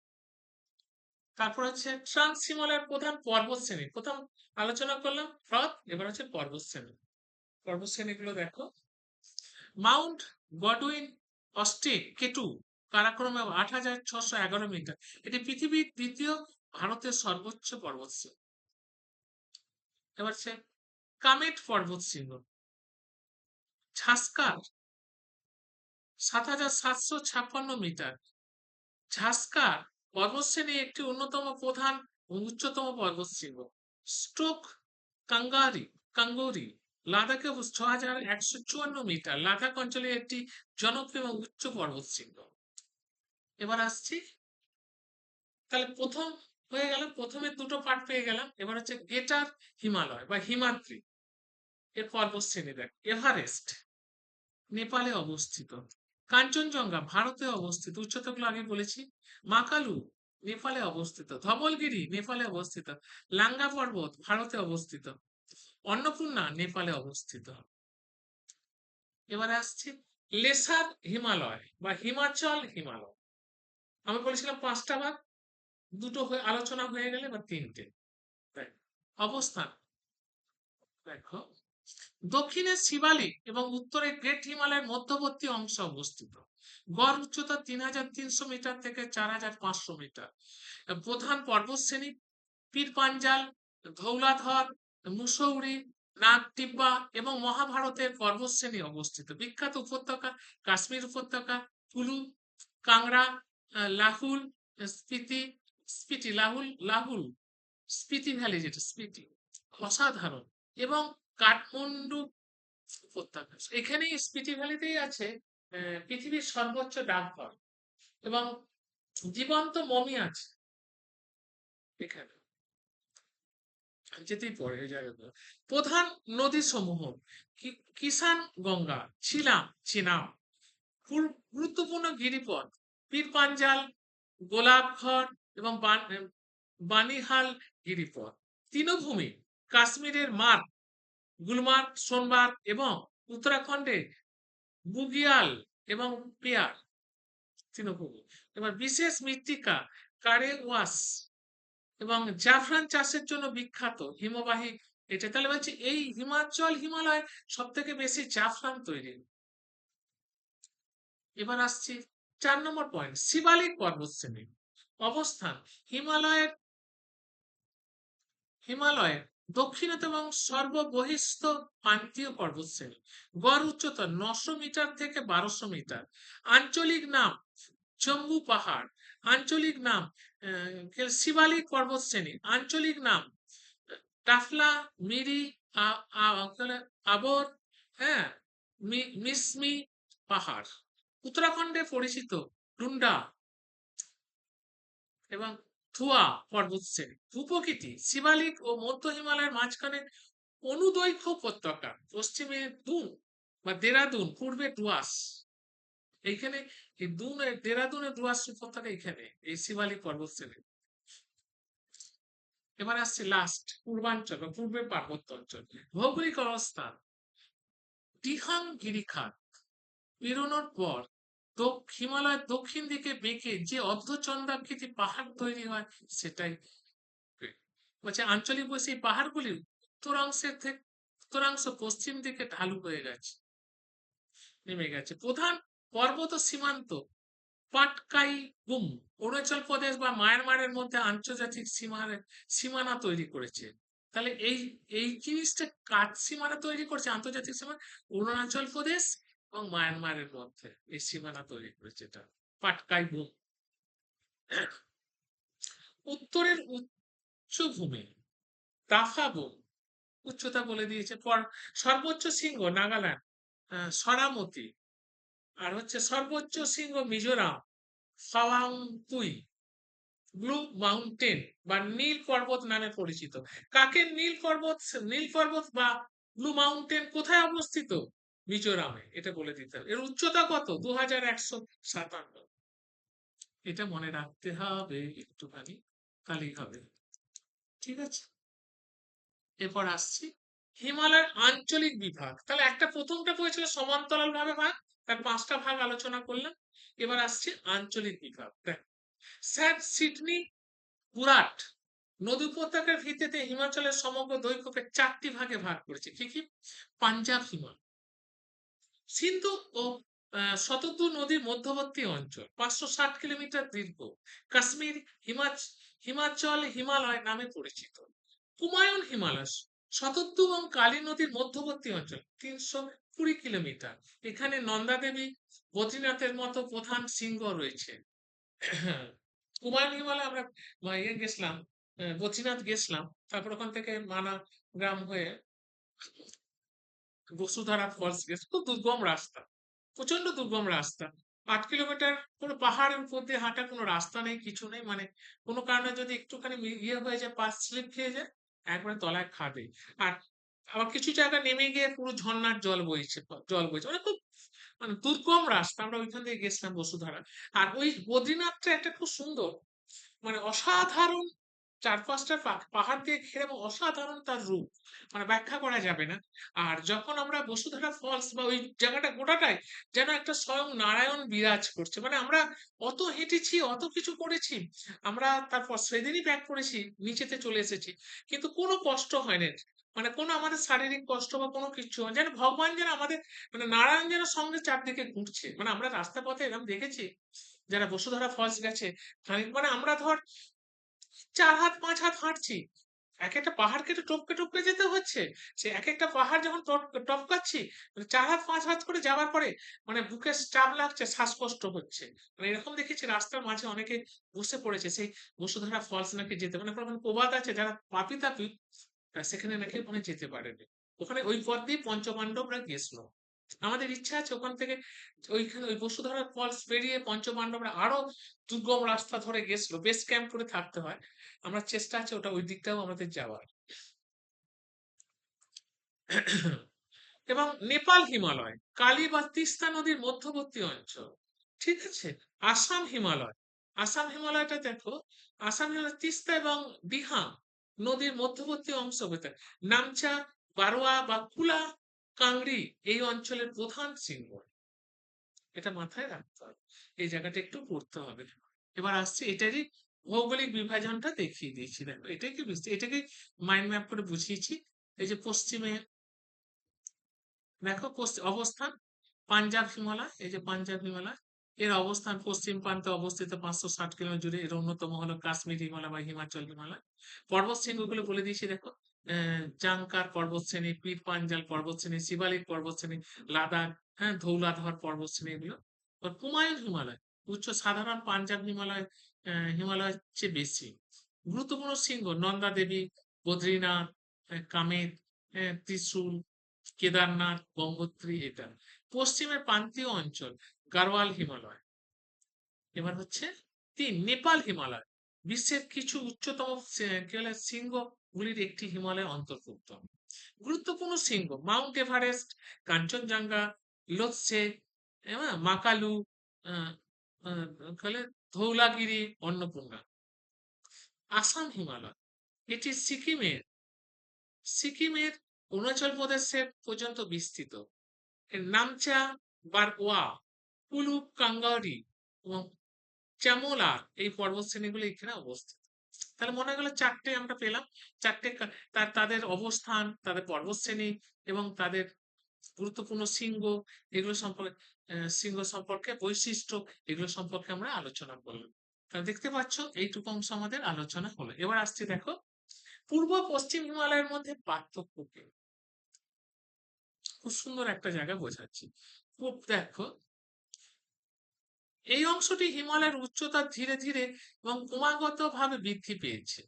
তারপর হচ্ছে ট্রান্স হিমালয়ের প্রধান পর্বত শ্রেণী, প্রথম আলোচনা করলাম হ্রদ, এবার হচ্ছে পর্বত শ্রেণী। পর্বত শ্রেণীগুলো দেখো, মাউন্ট গডউইন অস্টিন কেটু কারাক্রমে ৮৬১১ মিটার, এটি পৃথিবীর দ্বিতীয় ভারতের সর্বোচ্চ পর্বত শ্রেণী। এবার হচ্ছে কামেট পর্বত শৃঙ্গ, ঝাসকার ৭৭৫৬ মিটার। ঝাসকার পর্বতশ্রেণী একটি অন্যতম প্রধান ও উচ্চতম পর্বতশৃঙ্গ। স্টোক কাঙ্গোরি লাদাখে ৬১৫৪ মিটার, লাদাখ অঞ্চলে একটি জনপ্রিয় এবং উচ্চ পর্বতশৃঙ্গ। এবার আসছি, তাহলে প্রথম হয়ে গেল, প্রথমে দুটো পার্ট পেয়ে গেলাম। এবার হচ্ছে গ্রেটার হিমালয় বা হিমাদ্রি এর পর্বতশ্রেণী দেখ, এভারেস্ট নেপালে অবস্থিত, কাঞ্চনজঙ্ঘা ভারতে অবস্থিত, উচ্চতাগুলো আগে বলেছি, মাকালু নেপালে অবস্থিত, ধবলগিরি নেপালে অবস্থিত, লাঙ্গা পর্বত ভারতে অবস্থিত, অন্নপূর্ণা নেপালে অবস্থিত। এবারে আসছি লেসার হিমালয় বা হিমাচল হিমালয়। আমি বলেছিলাম ৫টা ভাগ, দুটো আলোচনা হয়ে গেলে এবার ৩টে। অবস্থান দেখো, দক্ষিণে শিবালিক এবং উত্তরে গ্রেট হিমালয়ের মধ্যবর্তী অংশে অবস্থিত। গড় উচ্চতা ৩৩০০ মিটার থেকে ৪৫০০ মিটার। প্রধান পর্বতশ্রেণী পীর পাঞ্জাল, ধৌলাধর, মুসৌরি, নাগটিব্বা এবং মহাভারতের পর্বতশ্রেণী অবস্থিত। বিখ্যাত উপত্যকা কাশ্মীর উপত্যকা, কুলু, কাংড়া, লাহুল, স্পিতি, লাহুল স্পিতি ভ্যালি, যেটা স্পিতি অসাধারণ, এবং কাঠমান্ডু উপত্যকা। এখানেই স্পিতি ভ্যালিতেই আছে পৃথিবীর সর্বোচ্চ ডাকঘর এবং জীবন্ত মমি আছে এখানে, যেতেই পড়ে এই জায়গাগুলো। প্রধান নদী সমূহ কিষান গঙ্গা, চিনাব। গুরুত্বপূর্ণ গিরিপথ পীর পাঞ্জাল, গোলাপঘর এবং বানিহাল গিরিপথ। তৃণভূমি কাশ্মীরের মার্গ, গুলমার্গ, সোনমার্গ এবং উত্তরাখণ্ডে বুগিয়াল এবং পেয়ার তৃণভূমি। এবার বিশেষ মৃত্তিকা কারেওয়াস এবং জাফরান চাষের জন্য বিখ্যাত হিমবাহী এটা। তাহলে বলছি এই হিমালয় সব থেকে বেশি জাফরান তৈরি। এবার আসছি ৪ নম্বর পয়েন্ট, শিবালিক পর্বতশ্রেণী। অবস্থান হিমালয়ের দক্ষিণতম এবং সর্ববহিস্থ প্রান্তীয় পর্বতশ্রেণী। গড় উচ্চতা ৯০০ মিটার থেকে ১২০০ মিটার। আঞ্চলিক নাম জম্বু পাহাড়, আঞ্চলিক নাম শিবালিক পর্বতশ্রেণী, আঞ্চলিক নাম টাফলা, মিরি, আবর, হ্যাঁ, মিসমি পাহাড়। উত্তরাখণ্ডে পরিচিত টুন্ডা এবং থুয়া পর্বতশ্রেণী। ভূপ্রকৃতি শিবালিক ও মধ্য হিমালয়ের মাঝখানে অনুদৈর্ঘ্য উপত্যকা, পশ্চিমে দুন বা দেরাদুন, পূর্বে ডুয়াস। এইখানে এই দেরাদুনের ডুয়াস উপত্যকা এখানে এই শিবালিক পর্বতশ্রেণী। এবার আসছে লাস্ট পূর্বাঞ্চল বা পূর্বের পার্বত্য অঞ্চল। ভৌগোলিক অবস্থান টিহাং গিরিখাত পেরোনোর পর হিমালয়ের দক্ষিণ দিকে বেঁকে যে অর্ধচন্দ্রাকৃতি পাহাড় তৈরি হয় সেটাই বলছে আঞ্চলিক বসে এই পাহাড়গুলি উত্তরাংশ পশ্চিম দিকে ঢালু হয়ে গেছে, নেমে গেছে। প্রধান পর্বত সীমান্ত পাটকাই বুম অরুণাচল প্রদেশ বা মায়ানমারের মধ্যে আন্তর্জাতিক সীমানা তৈরি করেছে। তাহলে এই জিনিসটা কার সীমানা তৈরি করছে, আন্তর্জাতিক সীমানা অরুণাচল প্রদেশ এবং মায়ানমারের মধ্যে এই সীমানা তৈরি করেছে এটা পাটকাই বুম। উত্তরের উচ্চভূমি দাফাবো উচ্চতা বলে দিয়েছে। সর্বোচ্চ শৃঙ্গ নাগাল্যান্ড সরামতি, আর হচ্ছে সর্বোচ্চ শৃঙ্গ মিজোরাম সাওয়াংপুই, ব্লু মাউন্টেন বা নীল পর্বত নামে পরিচিত। কাকে নীল পর্বত, নীল পর্বত বা ব্লু মাউন্টেন কোথায় অবস্থিত? মিজোরামে, এটা বলে দিতে হবে। এর উচ্চতা কত? 2157। এটা মনে রাখতে হবে একটুখানি, তাহলেই হবে। ঠিক আছে, এরপর আসছি হিমালয়ের আঞ্চলিক বিভাগ। তাহলে একটা প্রথমটা পড়েছিল সমান্তরাল ভাবে ভাগ, তার 5টা ভাগ আলোচনা করলাম। এবার আসছে আঞ্চলিক বিভাগ। দেখ, স্যার সিডনি পুরাট নদী উপত্যকার ভিত্তিতে হিমাচলের সমগ্র দৈর্ঘ্যকে 4টি ভাগে ভাগ করেছে। কি কি? পাঞ্জাব হিমালয়, সিন্ধু ও শতদ্রু নদীর মধ্যবর্তী অঞ্চল 560 কিলোমিটার দীর্ঘ, কাশ্মীর, হিমাচল হিমালয় নামে পরিচিত। কুমায়ুন হিমালয়, শতদ্রু এবং কালী নদীর মধ্যবর্তী অঞ্চল 320 কিলোমিটার। এখানে নন্দা দেবী, বদ্রীনাথের মতো প্রধান শৃঙ্গ রয়েছে। হুমায়ুন হিমালয় আমরা ইয়ে গেছিলাম, বদ্রীনাথ গেছিলাম, তারপর ওখান থেকে মানা গ্রাম হয়ে বসুধারা ফলস গেছে। খুব দুর্গম রাস্তা, প্রচন্ড দুর্গম রাস্তা। 8 কিলোমিটার কোনো পাহাড়ের উপর দিয়ে হাঁটা, কোনো রাস্তা নেই, কিছু নেই, মানে কোনো কারণে যদি একটুখানি ইয়ে হয়ে যায়, পা স্লিপ খেয়ে যায়, একবারে তলায় খাদে। আর আবার কিছু জায়গা নেমে গিয়ে পুরো ঝর্ণার জল বইছে, মানে খুব, মানে দুর্গম রাস্তা। আমরা ওইখান থেকে গেছিলাম বসুধারা। আর ওই বদ্রীনাথটা একটা খুব সুন্দর, মানে অসাধারণ, 4-5টা পাহাড় দিয়ে ঘেরা এবং অসাধারণ তার রূপ, মানে ব্যাখ্যা করা যাবে না। আর যখন আমরা বসুধারা ফলস বা ওই জায়গাটা গোটাটাই যেন একটা স্বয়ং নারায়ণ বিরাজ করছে, মানে আমরা অত হেঁটেছি, অত কিছু করেছি, আমরা তারপর সেদিনই ব্যাক করেছি, নিচেতে চলে এসেছি, কিন্তু কোনো কষ্ট হয় না, মানে কোনো আমাদের শারীরিক কষ্ট বা কোনো কিছু হয় না। যেন ভগবান যেন আমাদের, মানে নারায়ণ যেন সঙ্গে চারদিকে ঘুরছে। মানে আমরা রাস্তা পথে এরকম দেখেছি, যারা বসুধারা ফলস গেছে, মানে আমরা ধর 4 হাত 5 হাত হাঁটছি, এক একটা পাহাড় কেটে টপকে টপকে যেতে হচ্ছে। সে এক একটা পাহাড় যখন টপকাচ্ছি, মানে 4 হাত 5 হাত করে যাওয়ার পরে মানে বুকে চাপ লাগছে, শ্বাসকষ্ট হচ্ছে। মানে এরকম দেখেছি রাস্তার মাঝে অনেকে বসে পড়েছে সেই বসুধারা ফলস নাকি যেতে, মানে ওখানে প্রবাদ আছে, যারা পাপি তাপি সেখানে নাকি ওখানে যেতে পারেনি। ওখানে ওই পথ দিয়ে পঞ্চপাণ্ডবরা গেছিল। আমাদের ইচ্ছা আছে ওখান থেকে, ওইখানে ওই বসুধারা ফলস পেরিয়ে পঞ্চপাণ্ডবরা আরো দুর্গম রাস্তা ধরে গেছিল, বেস ক্যাম্প করে থাকতে হয়। আমরা চেষ্টা আছে ওটা ওই দিকটাও আমাদের যাওয়ার। এবং নেপাল হিমালয়, কালী বা তিস্তা নদীর মধ্যবর্তী অঞ্চল। ঠিক আছে, আসাম হিমালয়, আসাম হিমালয়টা দেখো, আসাম হিমালয় তিস্তা এবং দিহাং নদীর মধ্যবর্তী অংশ হতে, নামচা, বারোয়া বা কুলা কাংড়ি এই অঞ্চলের প্রধান শৃঙ্গ। এটা মাথায় রাখতে হবে, এই জায়গাটা একটু পড়তে হবে। এবার আসছে এটারই ভৌগোলিক বিভাজনটা দেখিয়ে দিয়েছি, দেখো এটাকে বুঝতে, এটাকে মাইন্ড ম্যাপ করে বুঝিয়েছি। এই যে পশ্চিমে দেখো অবস্থান পাঞ্জাব হিমালয়, এই যে পাঞ্জাব হিমালয়, এর অবস্থান পশ্চিম প্রান্তে অবস্থিত 560 কিলোমিটার জুড়ে। এর অন্যতম হলো কাশ্মীর হিমালয় বা হিমাচল হিমালয়। পর্বত শৃঙ্গগুলো বলে দিয়েছি দেখো, জাংকার পর্বতশ্রেণী, পীর পাঞ্জাল পর্বতশ্রেণী, শিবালিক পর্বতশ্রেণী, লাদাখ, হ্যাঁ ধৌলাধর পর্বতশ্রেণী এগুলো। হুমায়ুন হিমালয় উচ্চ, সাধারণ পাঞ্জাব হিমালয়, হিমালয়ের চেয়ে বেশি। গুরুত্বপূর্ণ শৃঙ্গ নন্দা দেবী, বদ্রীনাথ, কামেট, ত্রিশূল, কেদারনাথ, গঙ্গোত্রী এটা। পশ্চিমের প্রান্তীয় অঞ্চল গাড়োয়াল হিমালয়। এবার হচ্ছে 3 নেপাল হিমালয়, বিশ্বের কিছু উচ্চতম কি বলে শৃঙ্গগুলির একটি হিমালয় অন্তর্ভুক্ত। গুরুত্বপূর্ণ শৃঙ্গ মাউন্ট এভারেস্ট, কাঞ্চনজঙ্ঘা, লোৎসে, মাকালু, আহ, আহ, বলে ধৌলাগিরি, অন্নপূর্ণা। আসাম হিমালয়, এটি সিকিমের অরুণাচল প্রদেশের পর্যন্ত বিস্তৃত। এর নামচা, বারওয়া, কুলুক কাঙ্গারি এবং চামোলা এই পর্বতশ্রেণীগুলো এখানে অবস্থিত। তাহলে মনে গেল 4টে আমরা পেলাম, 4টে তাদের অবস্থান, তাদের পর্বতশ্রেণী এবং তাদের গুরুত্বপূর্ণ শৃঙ্গ, এগুলো সম্পর্কে, শৃঙ্গ সম্পর্কে বৈশিষ্ট্য, এগুলো সম্পর্কে আমরা আলোচনা করলাম। তাহলে দেখতে পাচ্ছ এইটুকু অংশ আমাদের আলোচনা হলো। এবার আসছি দেখো পূর্ব পশ্চিম হিমালয়ের মধ্যে পার্থক্য কি। খুব সুন্দর একটা জায়গা বোঝাচ্ছি। দেখো, এই অংশটি হিমালয়ের উচ্চতা ধীরে ধীরে এবং ক্রমাগত ভাবে বৃদ্ধি পেয়েছে।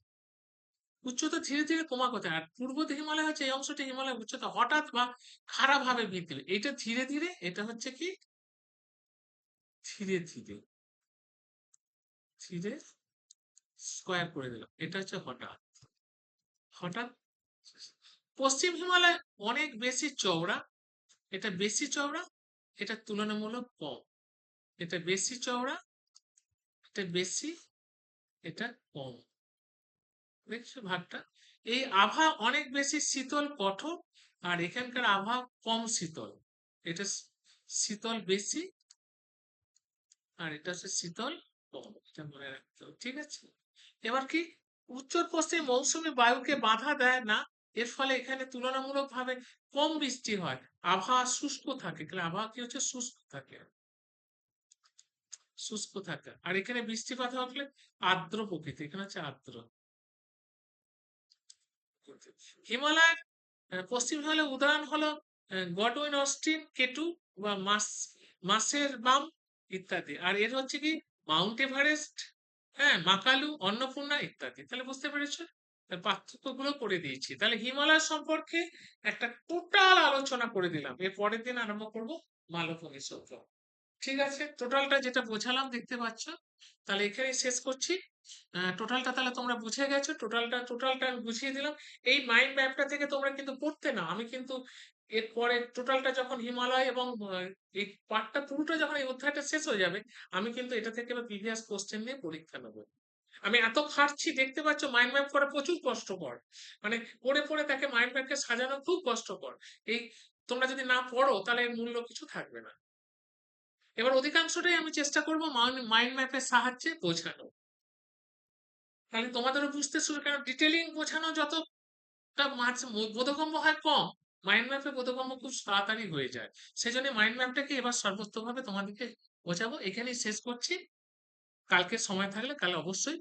উচ্চতা ধীরে ধীরে ক্রমাগত, আর পূর্ব হিমালয় হচ্ছে এই অংশটি হিমালয়ের উচ্চতা হঠাৎ বা খারাপ ভাবে বৃদ্ধি পেয়েছে। এটা ধীরে ধীরে, এটা হচ্ছে কি ধীরে ধীরে, ধীরে স্কোয়ার করে দিলাম। এটা হচ্ছে হঠাৎ। হঠাৎ পশ্চিম হিমালয় অনেক বেশি চওড়া, এটা বেশি চওড়া, এটা তুলনামূলক কম। এটা বেশি চওড়া, এটা বেশি, এটা কম। দেখছো ভাগটা? এই আভা অনেক বেশি শীতল কঠোর, আর এখানকার আভা কম শীতল। এটা শীতল বেশি, আর এটা হচ্ছে শীতল কম। এটা মনে রাখতে হবে, ঠিক আছে? এবার কি, উত্তর পশ্চিম মৌসুমী বায়ুকে বাধা দেয় না, এর ফলে এখানে তুলনামূলকভাবে কম বৃষ্টি হয়, আবহাওয়া শুষ্ক থাকে। তাহলে আবহাওয়া কি হচ্ছে, শুষ্ক থাকে। শুষ্ক থাকে, আর এখানে বৃষ্টিপাত হলে আর্দ্র প্রকৃতি, এখানে হচ্ছে আর্দ্র। হিমালয়ের পশ্চিম হিমালয়ের উদাহরণ হলো গডউইন অস্টিন কেটু বা মাসের বাম ইত্যাদি। আর এর হচ্ছে কি মাউন্ট এভারেস্ট, হ্যাঁ, মাকালু, অন্নপূর্ণা ইত্যাদি। তাহলে বুঝতে পেরেছো, পার্থক্য গুলো করে দিয়েছি। তাহলে হিমালয় সম্পর্কে একটা টোটাল আলোচনা করে দিলাম। এর পরের দিন আরম্ভ করবো মালভূমি সৌধ। ঠিক আছে, টোটালটা যেটা বোঝালাম দেখতে পাচ্ছ। তাহলে এখানেই শেষ করছি। টোটালটা তাহলে তোমরা বুঝে গেছো। টোটালটা আমি বুঝিয়ে দিলাম। এই মাইন্ড ম্যাপটা থেকে তোমরা কিন্তু পড়তে না, আমি কিন্তু এরপরে টোটালটা যখন হিমালয় এবং এই পার্টটা পুরোটা যখন এই অধ্যায়টা শেষ হয়ে যাবে, আমি কিন্তু এটা থেকে প্রিভিয়াস কোশ্চেন নিয়ে পরীক্ষা নেবো। আমি এত খাটছি, দেখতে পাচ্ছ মাইন্ড ম্যাপ করা প্রচুর কষ্টকর। মানে পড়ে পড়ে তাকে মাইন্ড ম্যাপকে সাজানো খুব কষ্টকর। এই তোমরা যদি না পড়ো তাহলে এর মূল্য কিছু থাকবে না। এবার অধিকাংশটাই আমি চেষ্টা করবো মাইন্ড ম্যাপের সাহায্যে বোঝানো। তাহলে তোমাদেরও বুঝতে শুরু, কারণ ডিটেলিং বোঝানো যতটা বোধগম্য হয় কম, মাইন্ড ম্যাপে বোধগম্য খুব তাড়াতাড়ি হয়ে যায়। সেই জন্য মাইন্ড ম্যাপটাকে এবার সর্বোত্তমভাবে তোমাদেরকে বোঝাবো। এখানেই শেষ করছি। কালকে সময় থাকলে কাল অবশ্যই